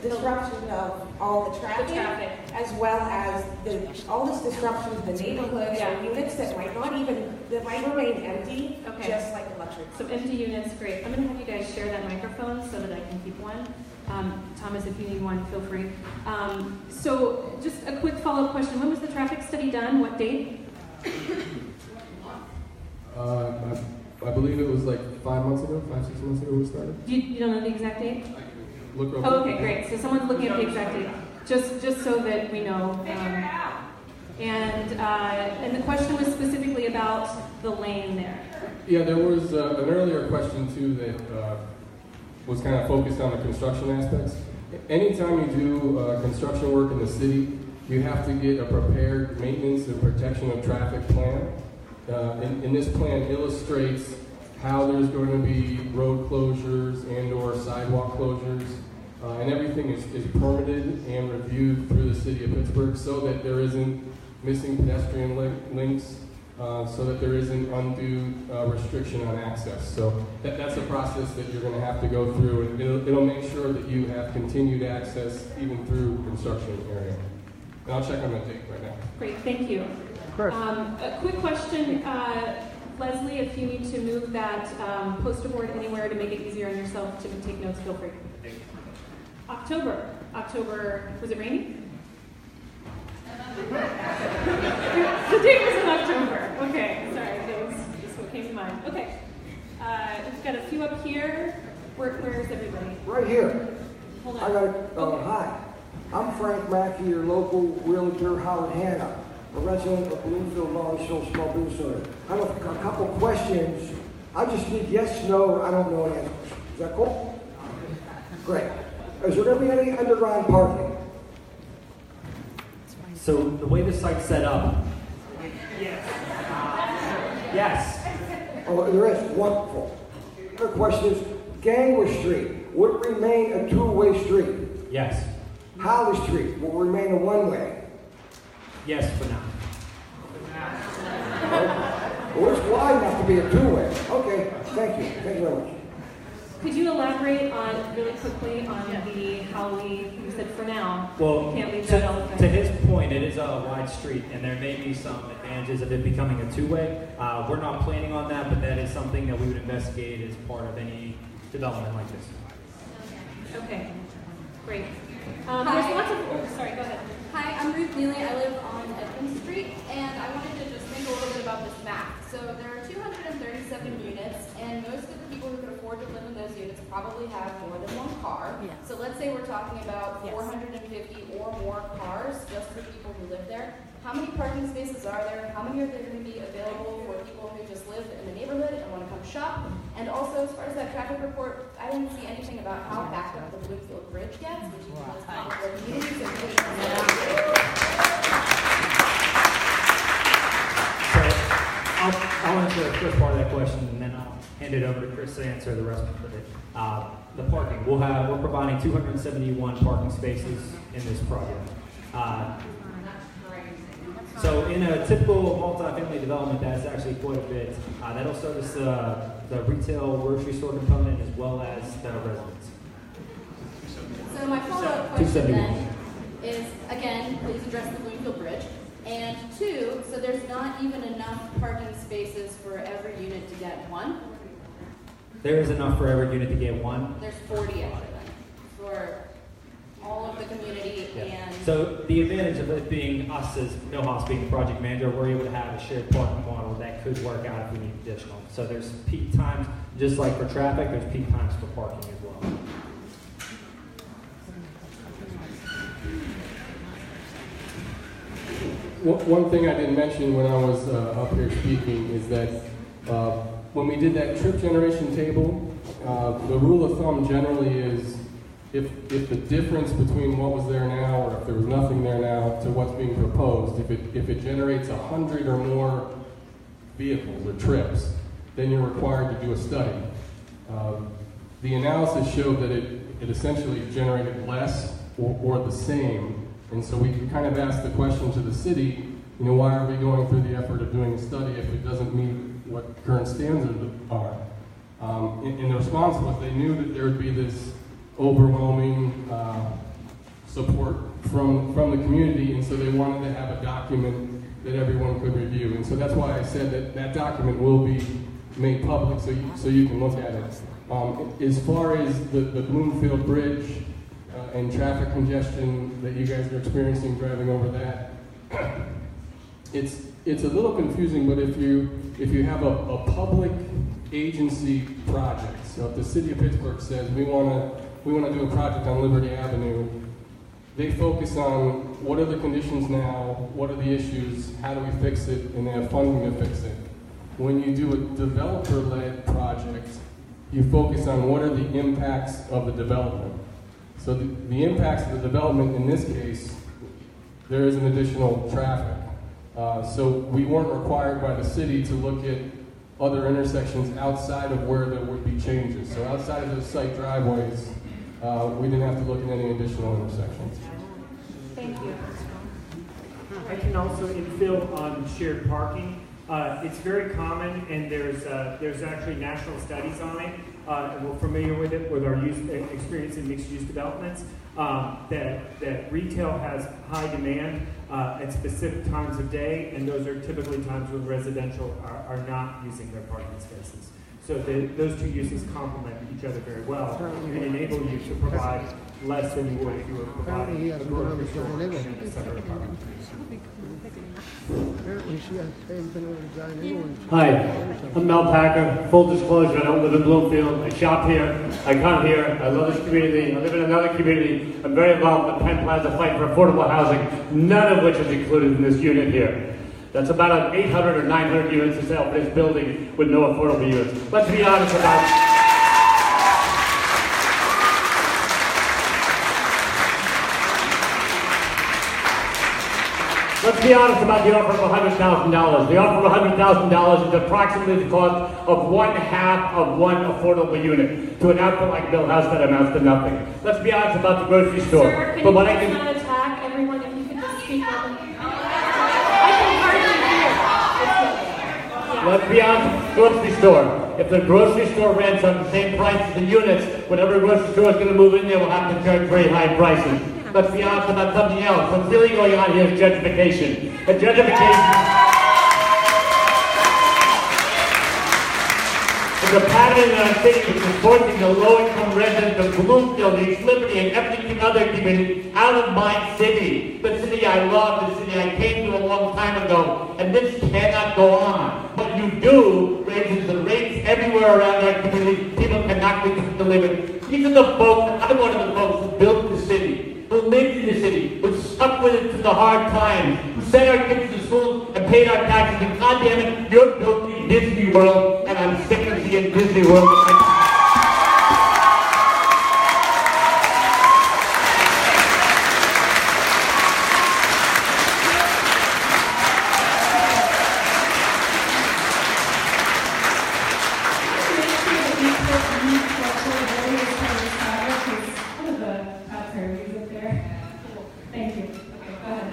Disruption of all the traffic, as well as all this disruption to the neighborhoods or units that might remain empty, just like the luxury. So empty units, great. I'm going to have you guys share that microphone so that I can keep one. Thomas, if you need one, feel free. So just a quick follow-up question. When was the traffic study done? What date? I believe it was like 5 months ago, 6 months ago we started. You don't know the exact date? Look real Oh, okay, great. So someone's looking at the exact date, just so that we know. And the question was specifically about the lane there. Yeah, there was an earlier question too that was kind of focused on the construction aspects. Anytime you do construction work in the city, you have to get a prepared maintenance and protection of traffic plan. And this plan illustrates how there's going to be road closures and or sidewalk closures. and everything is permitted and reviewed through the city of Pittsburgh so that there isn't missing pedestrian links, so that there isn't undue restriction on access. So that's a process that you're going to have to go through, and it'll make sure that you have continued access even through construction area. And I'll check on the date right now. Great, thank you. Of course. A quick question, Leslie, if you need to move that poster board anywhere to make it easier on yourself to take notes, feel free. October, was it rainy? The date was in October. Okay, sorry, that was just what came to mind. Okay, we've got a few up here. Where is everybody? Right here. Hold I on. got hi. I'm Frank Mackey, your local realtor, Howard Hanna, a resident of Bloomfield, Milhaus, small business owner. I have a couple questions. I just need yes, no, I don't know answers. Is that cool? Great. Is there going to be any underground parking? So the way the site's set up, yes. Oh, there is. Wonderful. Other question is, Gangway Street, will it remain a two-way street? Yes. Holly Street will remain a one-way. Yes for now. Well, it's wide enough to be a two-way. Okay, thank you. Thank you very much. Could you elaborate on, really quickly, on the how you said for now, Well, you can't leave that elephant. to his point, it is a wide street, and there may be some advantages of it becoming a two-way. We're not planning on that, but that is something that we would investigate as part of any development like this. Okay, great. There's lots of, sorry, go ahead. Hi, I'm Ruth Neely. I live on Edmund Street, and I wanted to just think a little bit about this map. So there are 237 units, and most of the people who can afford to live in those units probably have more than one car. Yeah. So let's say we're talking about 450 or more cars just for people who live there. How many parking spaces are there? How many are there going to be available for people who just live in the neighborhood and want to come shop? And also, as far as that traffic report, I didn't see anything about how backed up the Bloomfield Bridge gets, which you can I'll answer the first part of that question, and then I'll hand it over to Chris to answer the rest of it. The parking, we're providing 271 parking spaces in this project. So in a typical multi-family development, that's actually quite a bit. That'll service the retail grocery store component as well as the residents. So my follow-up question then is, again, please address the Bloomfield Bridge. And two, so there's not even enough parking spaces for every unit to get one? There is enough for every unit to get one. There's 40 actually for all of the community. And So the advantage of it being us as Milhaus being the project manager, we're able to have a shared parking model that could work out if we need additional. So there's peak times, just like for traffic, there's peak times for parking as well. One thing I didn't mention when I was up here speaking is that when we did that trip generation table, the rule of thumb generally is if the difference between what was there now or if there was nothing there now to what's being proposed, if it generates 100 or more vehicles or trips, then you're required to do a study. The analysis showed that it essentially generated less or the same. And so we kind of asked the question to the city, why are we going through the effort of doing a study if it doesn't meet what current standards are? And the response was they knew that there would be this overwhelming support from the community, and so they wanted to have a document that everyone could review. And so that's why I said that that document will be made public so you can look at it. As far as the Bloomfield Bridge, and traffic congestion that you guys are experiencing driving over that, it's a little confusing. But if you have a public agency project, so if the city of Pittsburgh says we want to do a project on Liberty Avenue, they focus on what are the conditions now, what are the issues, how do we fix it, and they have funding to fix it. When you do a developer-led project, you focus on what are the impacts of the development. So the impacts of the development in this case, there is an additional traffic. So we weren't required by the city to look at other intersections outside of where there would be changes. So outside of the site driveways, we didn't have to look at any additional intersections. Thank you. I can also infill on shared parking. It's very common, and there's actually national studies on it, and we're familiar with it with our experience in mixed-use developments, that retail has high demand at specific times of day, and those are typically times when residential are not using their parking spaces. So those two uses complement each other very well and enable you to provide less than you would if you were providing a grocery store and a separate apartment. Hi, I'm Mel Packer. Full disclosure, I don't live in Bloomfield. I shop here. I come here. I love this community. I live in another community. I'm very involved in the Penn Plaza fight for affordable housing, none of which is included in this unit here. That's about 800 or 900 units to sell for this building with no affordable units. Let's be honest about Let's be honest about the offer of $100,000. The offer of $100,000 is approximately the cost of 1/2 of one affordable unit to an outfit like Milhaus that amounts to nothing. Let's be honest about the grocery store. Sir, can but you what I please can not attack everyone if you could just speak up? I can hardly hear. Let's be honest, grocery store. If the grocery store rents are the same price as the units, whatever grocery store is going to move in there will have to charge very high prices. Let's be honest about something else. What's really going on here is gentrification. And gentrification is a pattern in our city which is forcing the low-income residents of Bloomfield, East Liberty, and every other community out of my city. The city I love, the city I came to a long time ago. And this cannot go on. What you do raises the rates everywhere around our community. People cannot be living. These are the folks, I'm one of the folks who built the city, who lived in the city, who stuck with it through the hard times, who sent our kids to school and paid our taxes. And goddamn it, you're building Disney World, and I'm sick of seeing Disney World. Thank you. Okay, go ahead.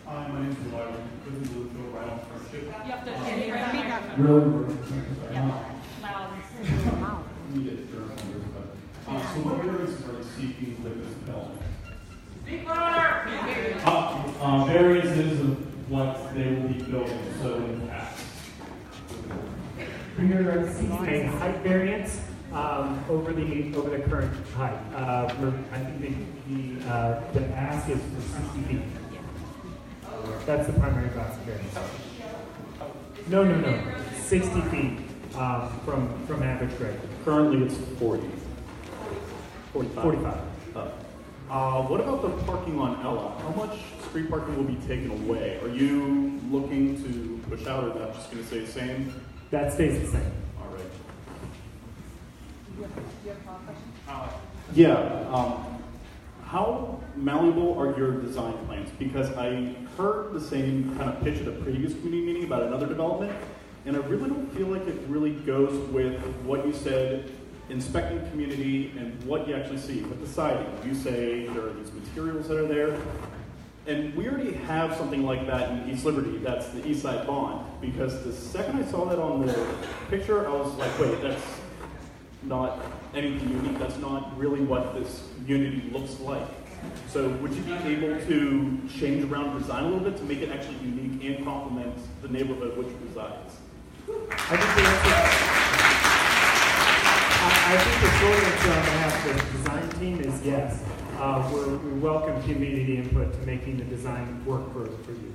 Hi, my name is Eli. I live in Bloomfield, right on First Street. You have to speak up. Really? Loud. Let me get through numbers, but so what variants are you seeking with this development? Speak louder! Variances of what they will be building, so in the past. We're seeking a height variance over the current height. I think the ask is for 60 feet. That's the primary variance. No. 60 feet from average grade. Currently it's 40. 45. What about the parking on Ella? How much street parking will be taken away? Are you looking to push out, or is that just going to stay the same? That stays the same. All right. You have a question? Yeah. How malleable are your design plans? Because I heard the same kind of pitch at a previous community meeting about another development, and I really don't feel like it really goes with what you said, inspecting community and what you actually see with the siding. You say there are these materials that are there, and we already have something like that in East Liberty. That's the East Side Bond. Because the second I saw that on the picture, I was like, wait, that's not anything unique. That's not really what this community looks like. So would you be able to change around design a little bit to make it actually unique and complement the neighborhood which resides? I think the short answer on behalf of the design team is yes. We welcome community input to making the design work for you.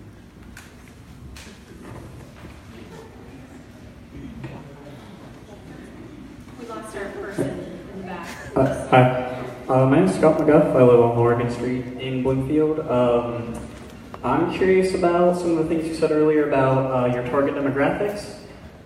We lost our person in the back. Hi, my name is Scott McGuff. I live on Morgan Street in Bloomfield. I'm curious about some of the things you said earlier about your target demographics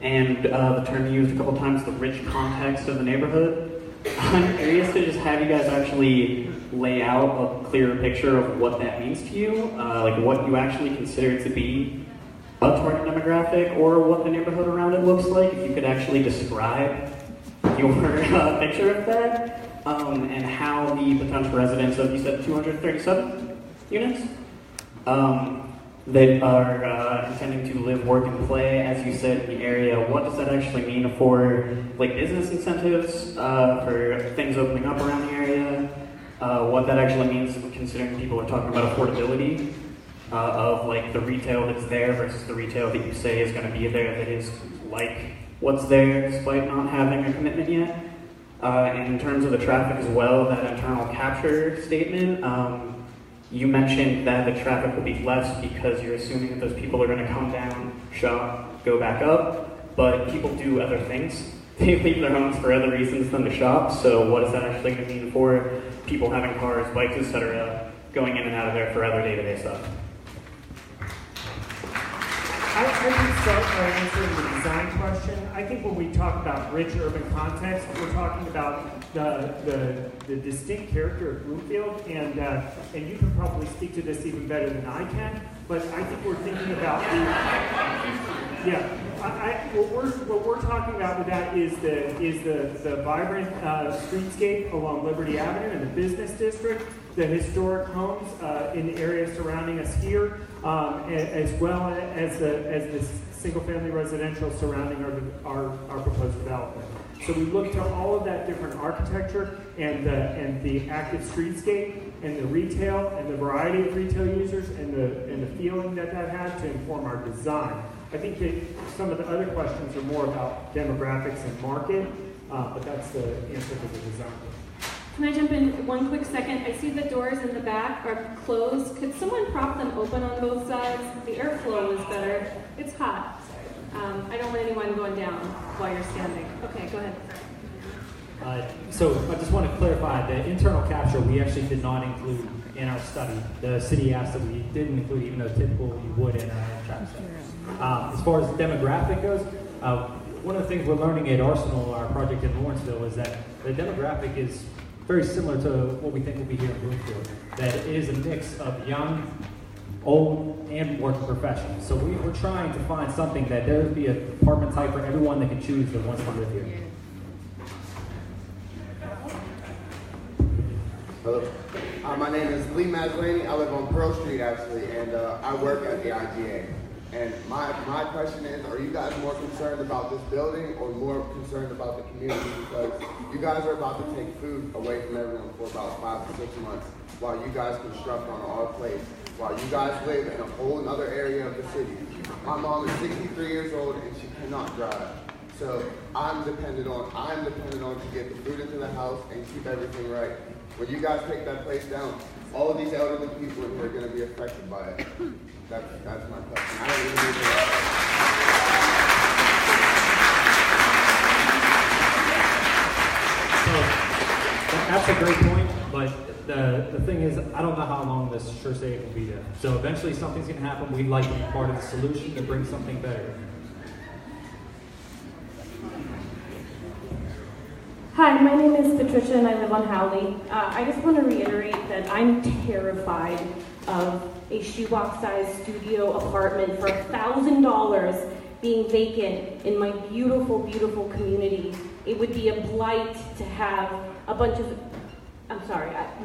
and the term you used a couple times, the rich context of the neighborhood. I'm curious to just have you guys actually lay out a clearer picture of what that means to you, like what you actually consider to be a target demographic or what the neighborhood around it looks like. If you could actually describe your picture of that. and how the potential residents of, you said 237 units, that are intending to live, work, and play, as you said, in the area. What does that actually mean for like business incentives, for things opening up around the area? What that actually means, considering people are talking about affordability of like the retail that's there versus the retail that you say is going to be there that is like what's there despite not having a commitment yet. And in terms of the traffic as well, that internal capture statement, you mentioned that the traffic will be less because you're assuming that those people are going to come down, shop, go back up, but people do other things. They leave their homes for other reasons than to shop, so what is that actually going to mean for people having cars, bikes, etc., going in and out of there for other day-to-day stuff? I can start by answering the design question. I think when we talk about rich urban context, we're talking about the distinct character of Bloomfield, and you can probably speak to this even better than I can. But I think we're thinking about what we're talking about with that is the vibrant streetscape along Liberty Avenue in the business district, the historic homes in the area surrounding us here, as well as the single-family residential surrounding our proposed development. So we look to all of that different architecture and the active streetscape and the retail and the variety of retail users and the feeling that had to inform our design. I think that some of the other questions are more about demographics and market, but that's the answer to the design. Can I jump in 1 quick second? I see the doors in the back are closed. Could someone prop them open on both sides? The airflow is better. It's hot. I don't want anyone going down while you're standing. Okay, go ahead. So I just want to clarify, the internal capture we actually did not include in our study. The city asked that we didn't include, even though typical you would in a traffic study. As far as demographic goes, one of the things we're learning at Arsenal, our project in Lawrenceville, is that the demographic is very similar to what we think will be here in Bloomfield. That it is a mix of young, old, and working professionals. So we're trying to find something that there would be an apartment type for everyone that can choose that wants to live here. Hello. My name is Lee Mazzolini. I live on Pearl Street, actually, and I work at the IGA. And my question is, are you guys more concerned about this building or more concerned about the community? Because you guys are about to take food away from everyone for about 5 to 6 months while you guys construct on our place, while you guys live in a whole other area of the city. My mom is 63 years old and she cannot drive. So I'm dependent on to get the food into the house and keep everything right. When you guys take that place down, all of these elderly people are going to be affected by it. That's my question. I don't really need So that's a great point, but the thing is, I don't know how long this ShurSave will be there. So eventually something's going to happen. We'd like to be part of the solution to bring something better. Hi, my name is Patricia and I live on Howley. I just want to reiterate that I'm terrified of a shoebox-sized studio apartment for $1,000 being vacant in my beautiful, beautiful community. It would be a blight to have a bunch of,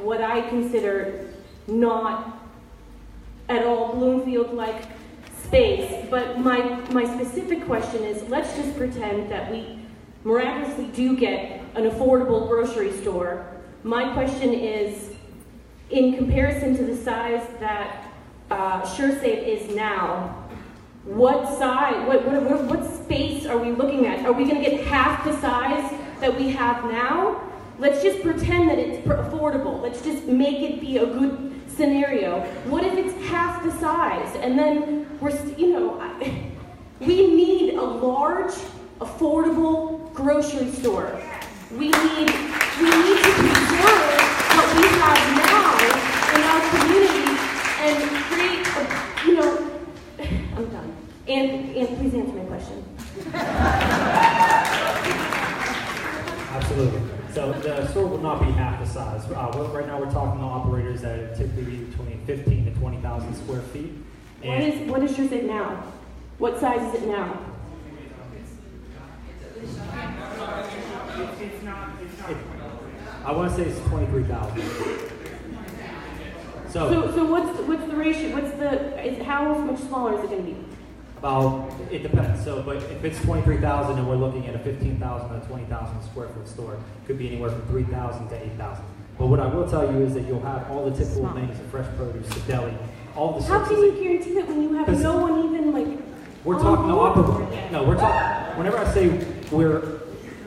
what I consider not at all Bloomfield-like space. But my specific question is, let's just pretend that we miraculously do get an affordable grocery store. My question is, in comparison to the size that ShurSave is now, what size, what space are we looking at? Are we going to get half the size that we have now? Let's just pretend that it's affordable. Let's just make it be a good scenario. What if it's half the size? And then we need a large, affordable grocery store. We need to preserve what we have now in our community and create I'm done. And please answer my question. Absolutely. So the store will not be half the size. Right now we're talking to operators that typically be between 15 to 20,000 square feet. What is ShurSave now? What size is it now? I want to say it's 23,000. So what's the ratio? How much smaller is it going to be? About, it depends. So, but if it's 23,000 and we're looking at a 15,000 to 20,000 square foot store, it could be anywhere from 3,000 to 8,000. But what I will tell you is that you'll have all the typical things of fresh produce, the deli, all the. How can you guarantee that when you have no one even like? We're talking we're talking. Whenever I say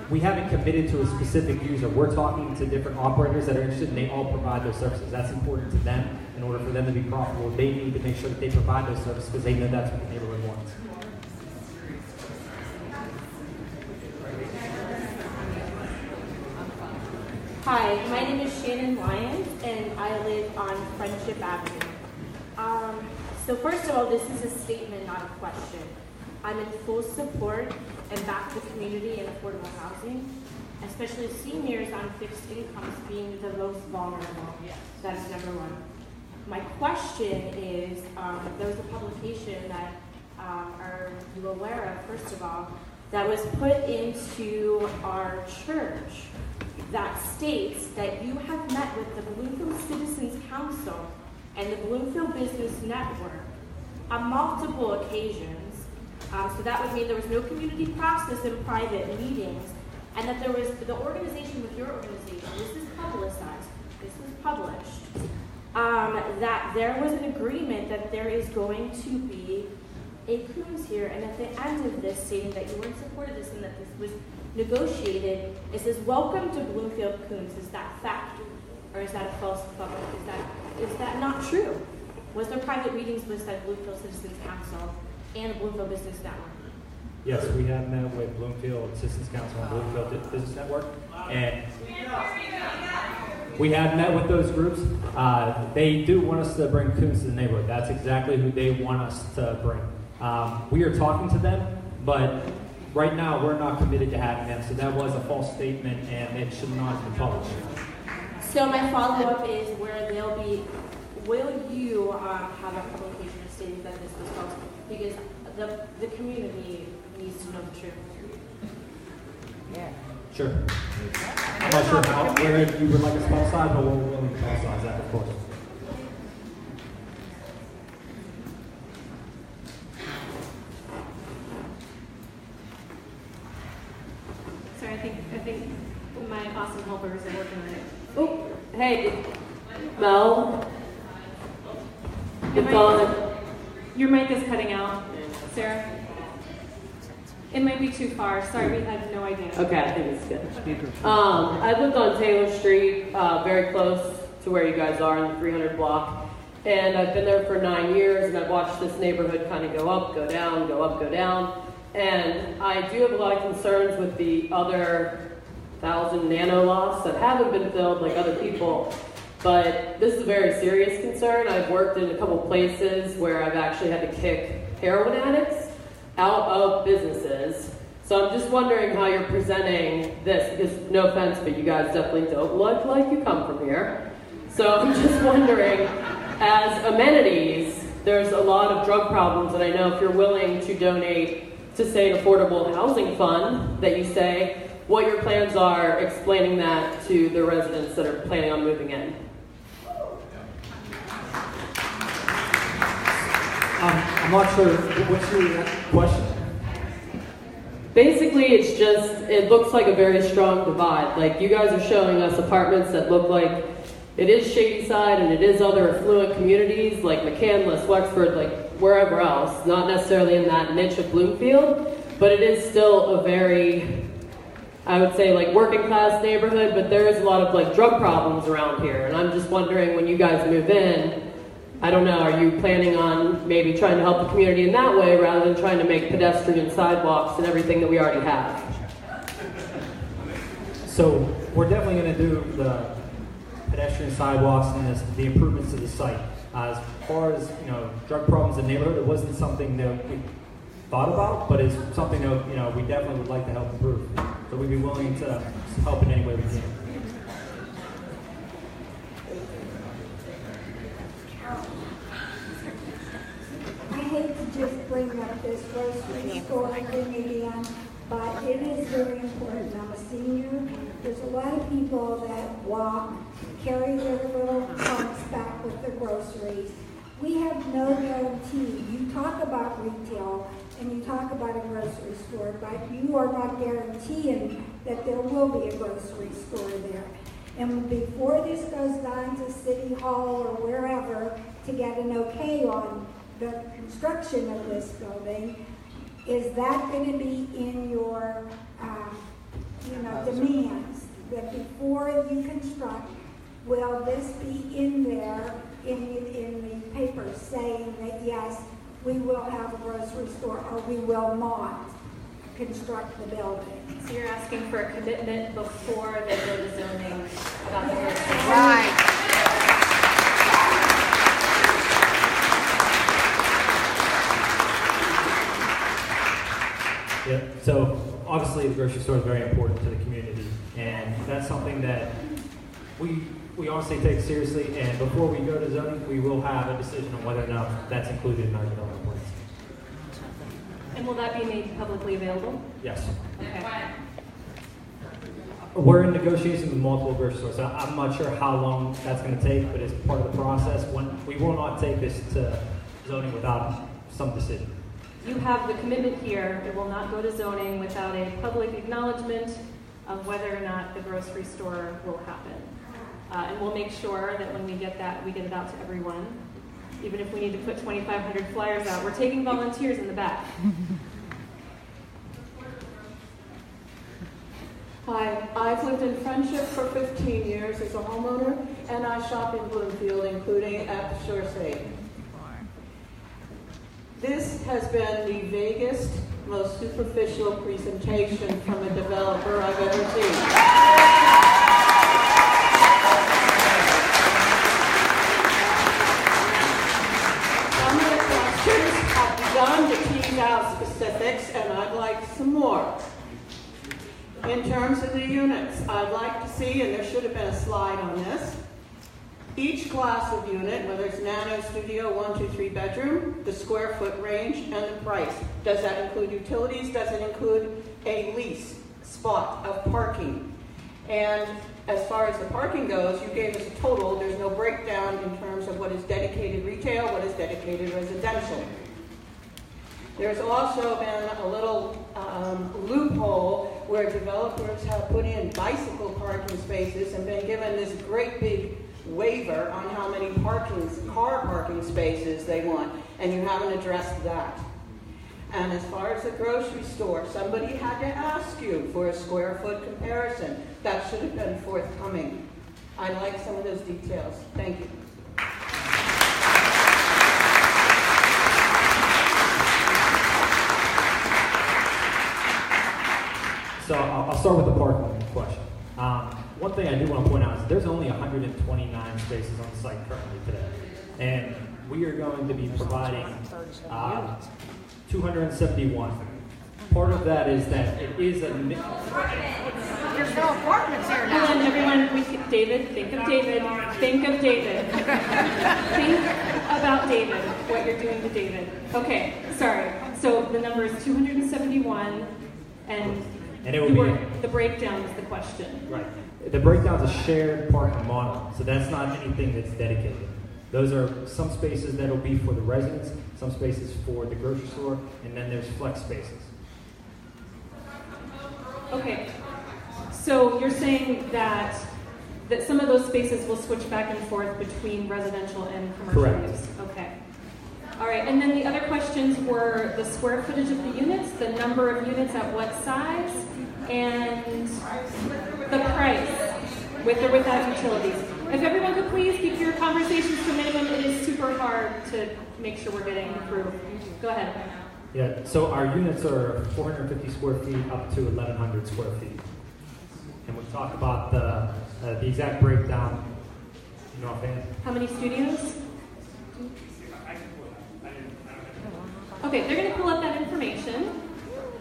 we haven't committed to a specific user, we're talking to different operators that are interested, and they all provide those services. That's important to them. In order for them to be profitable, they need to make sure that they provide those services because they know that's what the neighborhood wants. Hi, my name is Shannon Lyons, and I live on Friendship Avenue. So first of all, this is a statement, not a question. I'm in full support and back the community and affordable housing, especially seniors on fixed incomes being the most vulnerable. That is number one. My question is, there was a publication that are you aware of, first of all, that was put into our church that states that you have met with the Bloomfield Citizens Council and the Bloomfield Business Network on multiple occasions. So that would mean there was no community process in private meetings, and that there was the organization with your organization, this is publicized, this was published, that there was an agreement that there is going to be a Coons here, and at the end of this, stating that you were in support of this and that this was negotiated, it says, "Welcome to Bloomfield Coons." Is that fact, or is that a false public? Is that not true? Was there private meetings with the Bloomfield Citizens Council and the Bloomfield Business Network? Yes, we have met with Bloomfield Citizens Council and Bloomfield Business Network, and we have met with those groups. They do want us to bring Coons to the neighborhood. That's exactly who they want us to bring. We are talking to them, but right now we're not committed to having them, so that was a false statement and it should not have been published. So my follow-up is will you have a publication stating that this was false? Because the community needs to know the truth. Yeah. Sure. I'm not sure where you would like us to publicize, but we're willing to publicize that, of course. Sorry, I think my awesome helpers are working on it. Oh, hey, Mel. Your mic is cutting out, Sarah. It might be too far. Sorry, we had no idea. Okay, I think it's good. I lived on Taylor Street, very close to where you guys are in the 300 block. And I've been there for 9 years, and I've watched this neighborhood kind of go up, go down, go up, go down. And I do have a lot of concerns with the other 1,000 nano lots that haven't been filled like other people. But this is a very serious concern. I've worked in a couple places where I've actually had to kick heroin addicts out of businesses. So I'm just wondering how you're presenting this, because no offense, but you guys definitely don't look like you come from here. So I'm just wondering, as amenities, there's a lot of drug problems, and I know if you're willing to donate to, say, an affordable housing fund, that you say what your plans are, explaining that to the residents that are planning on moving in. I'm not sure. What's your question? Basically, it's just, it looks like a very strong divide. Like, you guys are showing us apartments that look like it is Shadyside and it is other affluent communities like McCandless, Wexford, like wherever else. Not necessarily in that niche of Bloomfield, but it is still a very, I would say, like working class neighborhood, but there is a lot of like drug problems around here. And I'm just wondering, when you guys move in, I don't know, are you planning on maybe trying to help the community in that way rather than trying to make pedestrian sidewalks and everything that we already have? So we're definitely going to do the pedestrian sidewalks and the improvements to the site. As far as drug problems in the neighborhood, it wasn't something that we thought about, but it's something that we definitely would like to help improve. So we'd be willing to help in any way we can. I hate to just bring up this grocery store thing again, but it is very important. I'm a senior. There's a lot of people that walk, carry their little trunks back with their groceries. We have no guarantee. You talk about retail and you talk about a grocery store, but you are not guaranteeing that there will be a grocery store there. And before this goes down to City Hall or wherever to get an okay on the construction of this building, is that going to be in your demands? That before you construct, will this be in there in the paper saying that yes, we will have a grocery store or we will not construct the building? So you're asking for a commitment before they go to zoning about the Yes. grocery store? Right. Yeah, so obviously the grocery store is very important to the community, and that's something that we honestly take seriously, and before we go to zoning, we will have a decision on whether or not that's included in our development plans. And will that be made publicly available? Yes. Okay. We're in negotiations with multiple grocery stores, so I'm not sure how long that's going to take, but it's part of the process. We will not take this to zoning without some decision. You have the commitment here. It will not go to zoning without a public acknowledgement of whether or not the grocery store will happen. And we'll make sure that when we get that, we get it out to everyone. Even if we need to put 2,500 flyers out. We're taking volunteers in the back. Hi, I've lived in Friendship for 15 years as a homeowner, and I shop in Bloomfield, including at the ShurSave. This has been the vaguest, most superficial presentation from a developer I've ever seen. Some of the questions have begun to tease out specifics, and I'd like some more. In terms of the units, I'd like to see, and there should have been a slide on this, each class of unit, whether it's nano, studio, 1, 2, 3 bedroom, the square foot range, and the price. Does that include utilities? Does it include a lease spot of parking? And as far as the parking goes, you gave us a total. There's no breakdown in terms of what is dedicated retail, what is dedicated residential. There's also been a little loophole where developers have put in bicycle parking spaces and been given this great big waiver on how many car parking spaces they want, and you haven't addressed that. And as far as the grocery store, somebody had to ask you for a square foot comparison. That should have been forthcoming. I'd like some of those details. Thank you. So I'll start with the parking question. One thing I do want to point out is there's only 129 spaces on the site currently today. And we are going to be providing 271. Part of that is that it is a... There's no apartments here now. Hold on, everyone. David, think of David. Think of David. Think about David, what you're doing to David. Okay, sorry. So the number is 271, and it will be the breakdown is the question. Right. The breakdown is a shared parking model, so that's not anything that's dedicated. Those are some spaces that will be for the residents, some spaces for the grocery store, and then there's flex spaces. Okay, so you're saying that some of those spaces will switch back and forth between residential and commercial Correct. use? Okay. All right, and then the other questions were the square footage of the units, the number of units at what size, and the price, with or without utilities. If everyone could please keep your conversations to a minimum, it is super hard to make sure we're getting through. Go ahead. Yeah, so our units are 450 square feet up to 1,100 square feet. And we talk about the exact breakdown, you know, offhand. How many studios? Okay, they're going to pull up that information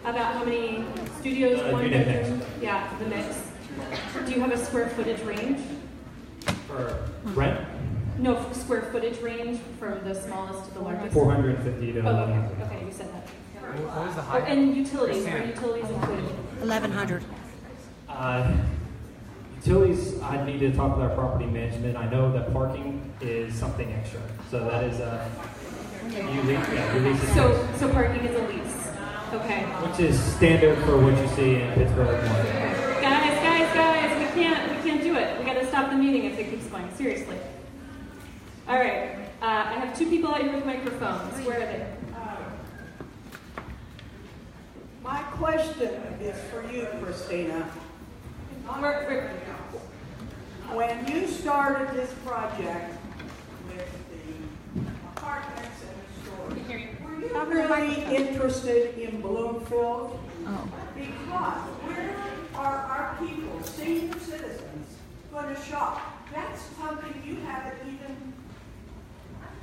about how many studios, one unit bedroom. mix. Yeah, the mix. Do you have a square footage range? For rent? No, square footage range from the smallest to the largest? 450 to 1,100. Okay, you said that. What was the Oh, height? and utilities, are utilities included? 1,100. Utilities, I need to talk with our property management. I know that parking is something extra. So that is you lease it. So parking is a lease. Okay. Which is standard for what you see in Pittsburgh. Guys, we can't do it. We gotta stop the meeting if it keeps going. Seriously. All right. I have two people out here with microphones. Where are they? My question is for you, Christina. When you started this project with the apartments and the stores, were you really interested in Bloomfield? Oh. Because where are our people, senior citizens, going to shop? That's something you haven't even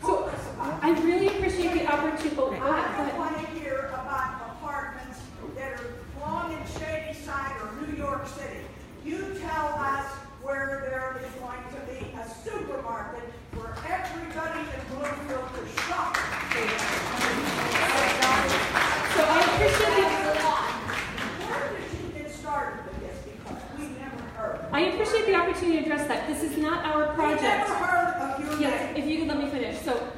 told us about. I really appreciate the opportunity. I don't want to hear about apartments that are long in Shady Side or New York City. You tell us where there is going to be a supermarket for everybody in Bloomfield to shop. So I appreciate Where did you get started with this? Because we never heard. I appreciate the opportunity to address that. This is not our project. We never heard of your Yes, if you could let me finish. So,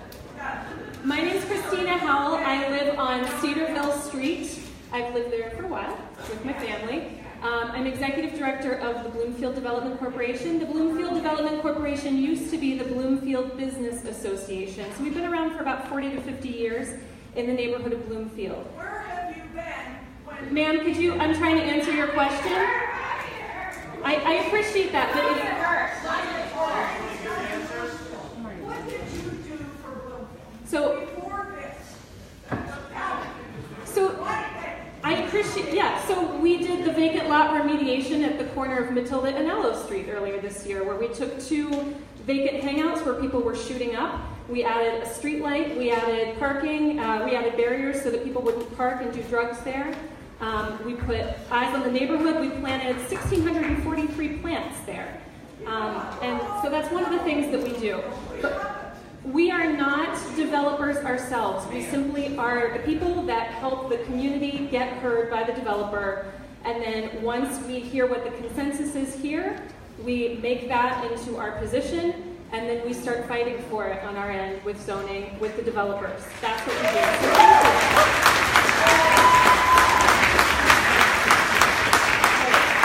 my name is Christina Howell. I live on Cedarville Street. I've lived there for a while with my family. I'm executive director of the Bloomfield Development Corporation. The Bloomfield Development Corporation used to be the Bloomfield Business Association. So we've been around for about 40 to 50 years in the neighborhood of Bloomfield. Where have you been when... Ma'am, I'm trying to answer your question. I appreciate that, but What did you do for Bloomfield? So, before this, I appreciate, so we did the vacant lot remediation at the corner of Matilda and Aloe Street earlier this year, where we took 2 vacant hangouts where people were shooting up. We added a street light, we added parking, we added barriers so that people wouldn't park and do drugs there. We put eyes on the neighborhood. We planted 1,643 plants there. And so that's one of the things that we do. But we are not developers ourselves. We simply are the people that help the community get heard by the developer. And then once we hear what the consensus is here, we make that into our position, and then we start fighting for it on our end with zoning, with the developers. That's what we do.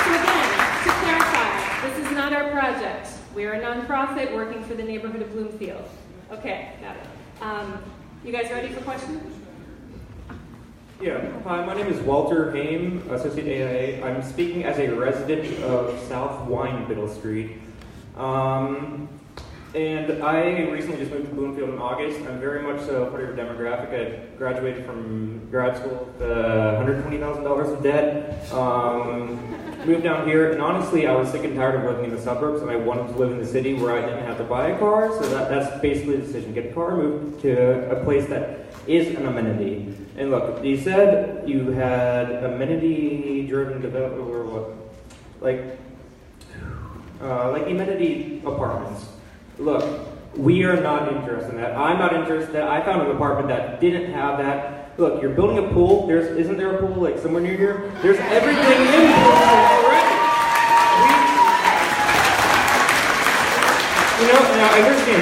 So again, to clarify, this is not our project. We are a nonprofit working for the neighborhood of Bloomfield. Okay, got it. You guys ready for questions? Yeah, hi, my name is Walter Haim, Associate AIA. I'm speaking as a resident of South Wineville Street. And I recently just moved to Bloomfield in August. I'm very much so part of your demographic. I graduated from grad school with $120,000 of debt. Moved down here, and honestly, I was sick and tired of living in the suburbs, and I wanted to live in the city where I didn't have to buy a car. So that's basically the decision: get a car, move to a place that is an amenity. And look, you said you had amenity-driven development, or what? Like amenity apartments. Look, we are not interested in that. I'm not interested in that. I found an apartment that didn't have that. Look, you're building a pool. Isn't there a pool like somewhere near here? There's everything in Bloomfield already. Now I understand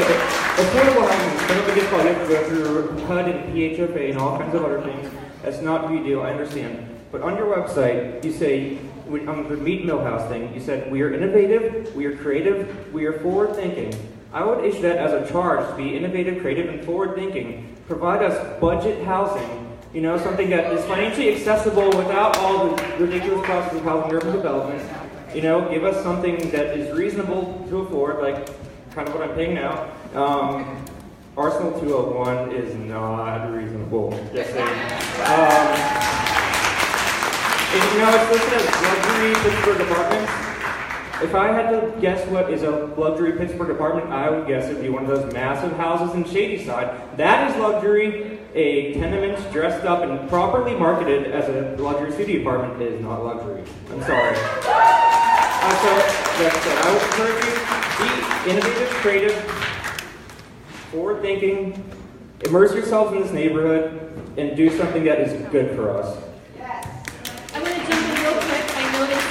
affordable housing is kind of a big problem. You have to go through HUD and PHFA and all kinds of other things. That's not a big deal. I understand. But on your website, you say on the Meet Milhaus thing, you said we are innovative, we are creative, we are forward-thinking. I would issue that as a charge to be innovative, creative, and forward-thinking. Provide us budget housing, something that is financially accessible without all the ridiculous costs of housing urban development. Give us something that is reasonable to afford, like kind of what I'm paying now. Arsenal 201 is not reasonable. Just saying. It's listed as luxury Pittsburgh apartments. If I had to guess what is a luxury Pittsburgh apartment, I would guess it would be one of those massive houses in Shady Side. That is luxury. A tenement dressed up and properly marketed as a luxury city apartment is not luxury. I'm sorry. So, I would encourage you, be innovative, creative, forward thinking, immerse yourselves in this neighborhood, and do something that is good for us. I'm going to jump in real quick. I noticed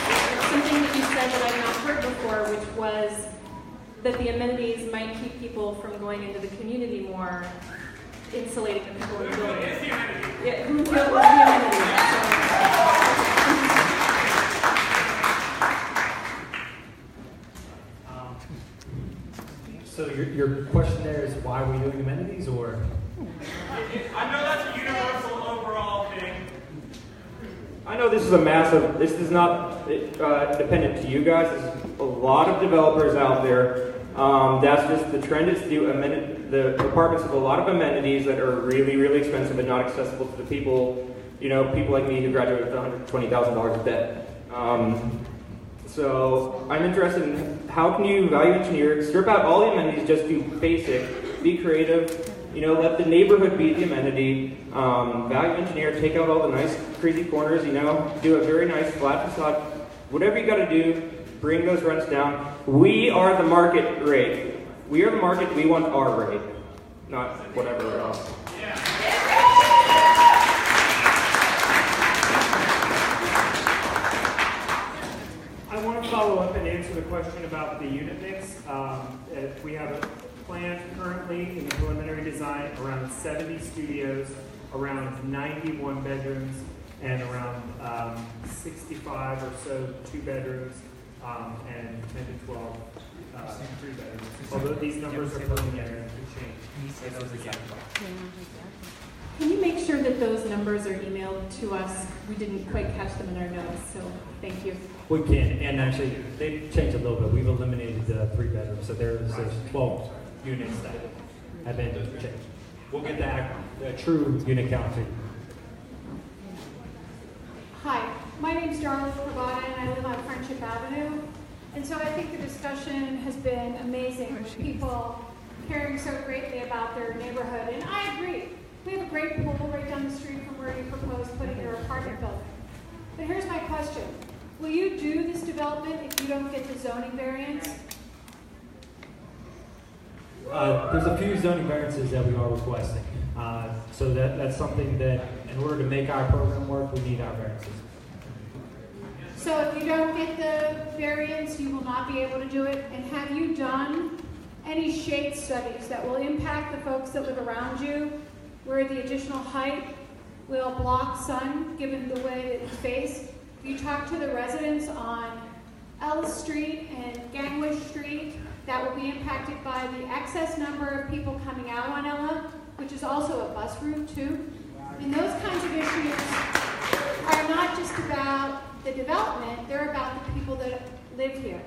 something that you said that I've not heard before, which was that the amenities might keep people from going into the community more, insulating the people in the building. Yeah, Bloomfield is the amenity. So your question there is why are we doing amenities, or? I know that's a universal overall thing. I know this is not dependent to you guys. There's a lot of developers out there. That's just the trend is to do the apartments with a lot of amenities that are really, really expensive and not accessible to the people, people like me who graduated with $120,000 of debt. So I'm interested in how can you value engineer, strip out all the amenities, just do basic, be creative, let the neighborhood be the amenity, value engineer, take out all the nice crazy corners, do a very nice flat facade, whatever you gotta do, bring those rents down. We are the market rate. We are the market, we want our rate, not whatever else. I want to follow up and answer the question about the unit mix. We have a plan currently in the preliminary design around 70 studios, around 91 bedrooms, and around 65 or so 2 bedrooms, and 10 to 12 3 bedrooms. Although these numbers are preliminary and could change. Can you make sure that those numbers are emailed to us? We didn't quite catch them in our notes, so thank you. We can, and actually, they've changed a little bit. We've eliminated the 3 bedrooms, so there's 12 units that have been changed. We'll get the true unit count to you. Hi, my name's Darla Pravada, and I live on Friendship Avenue. And so I think the discussion has been amazing, with people caring so greatly about their neighborhood. And I agree. We have a great pool right down the street from where you propose putting your apartment building. But here's my question. Will you do this development if you don't get the zoning variance? There's a few zoning variances that we are requesting. So that's something that, in order to make our program work, we need our variances. So if you don't get the variance, you will not be able to do it? And have you done any shade studies that will impact the folks that live around you, where the additional height will block sun, given the way that it's faced? You talk to the residents on Ellis Street and Gangwish Street that will be impacted by the excess number of people coming out on Ella, which is also a bus route too. And those kinds of issues are not just about the development, they're about the people that live here.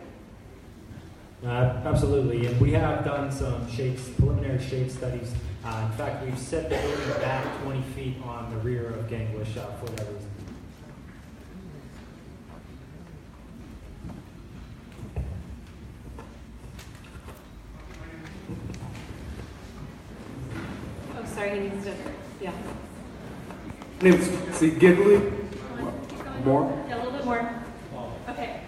Absolutely, and we have done some preliminary shade studies. In fact, we've set the building back 20 feet on the rear of Gangwish for that reason. Oh, sorry, he needs to, yeah. My name is Steve Gidley. More? Yeah, a little bit more. Okay.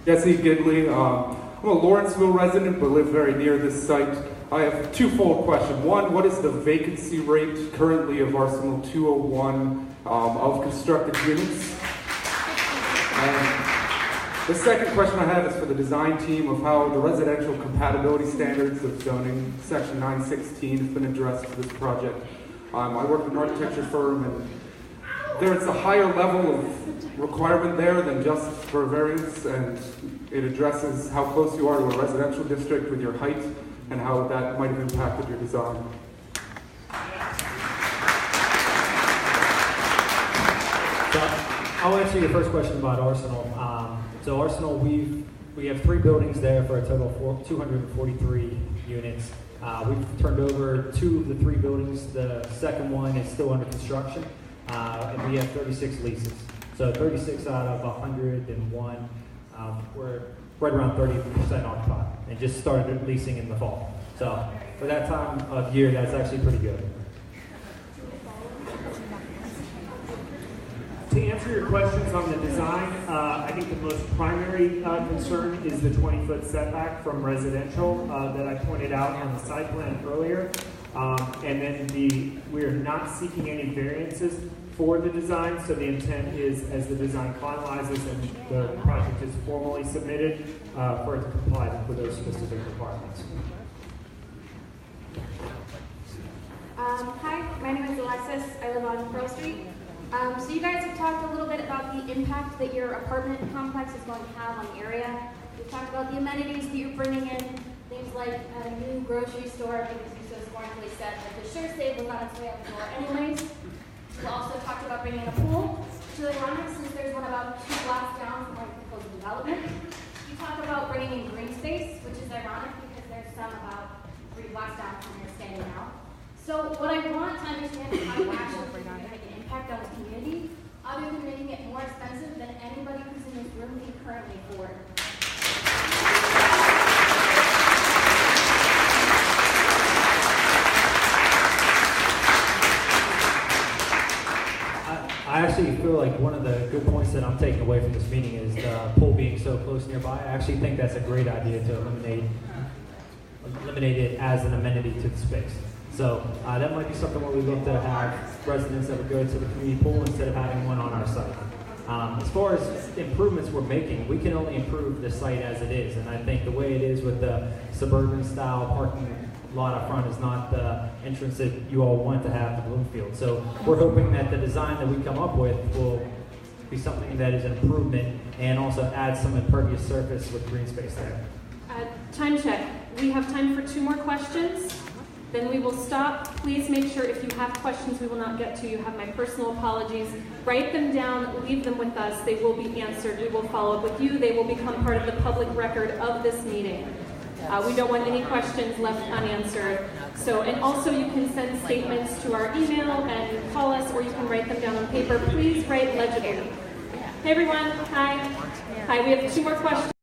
Yeah, Steve Gidley. I'm a Lawrenceville resident, but live very near this site. I have a twofold question. One, what is the vacancy rate currently of Arsenal 201 of constructed units? And the second question I have is for the design team of how the residential compatibility standards of zoning, section 916, has been addressed for this project. I work in an architecture firm, and there's a higher level of requirement there than just for variance, and it addresses how close you are to a residential district with your height and how that might have impacted your design. So I'll answer your first question about Arsenal. So Arsenal, we have 3 buildings there for a total of 243 units. We've turned over 2 of the 3 buildings. The second one is still under construction, and we have 36 leases. So 36 out of 101, we're right around 30% occupied, and just started leasing in the fall. So for that time of year, that's actually pretty good. To answer your questions on the design, I think the most primary concern is the 20-foot setback from residential that I pointed out on the site plan earlier. And then we are not seeking any variances for the design, so the intent is, as the design finalizes and the project is formally submitted, for it to comply with those specific requirements. Hi, my name is Alexis. I live on Pearl Street. So you guys have talked a little bit about the impact that your apartment complex is going to have on the area. We've talked about the amenities that you're bringing in, things like a new grocery store, because you so scornfully said that the ShurSave was on its way out the door anyways. We also talked about bringing a pool, which is ironic since there's one about 2 blocks down from our proposed development. You talk about bringing in green space, which is ironic because there's some about 3 blocks down from where you're standing now. So what I want to understand is how you actually going to make an impact on the community, other than making it more expensive than anybody who's in this room can currently afford. I actually feel like one of the good points that I'm taking away from this meeting is the pool being so close nearby. I actually think that's a great idea to eliminate it as an amenity to the space. So that might be something where we look to have residents that would go to the community pool instead of having one on our site. As far as improvements we're making, we can only improve the site as it is, and I think the way it is with the suburban style parking lot up front is not the entrance that you all want to have to Bloomfield. So we're hoping that the design that we come up with will be something that is an improvement and also add some impervious surface with green space there. Time check. We have time for 2 more questions. Then we will stop. Please make sure if you have questions we will not get to, you have my personal apologies. Write them down, leave them with us. They will be answered. We will follow up with you. They will become part of the public record of this meeting. We don't want any questions left unanswered. So, and also you can send statements to our email and call us, or you can write them down on paper. Please write legibly. Hey everyone, hi. Hi, we have 2 more questions.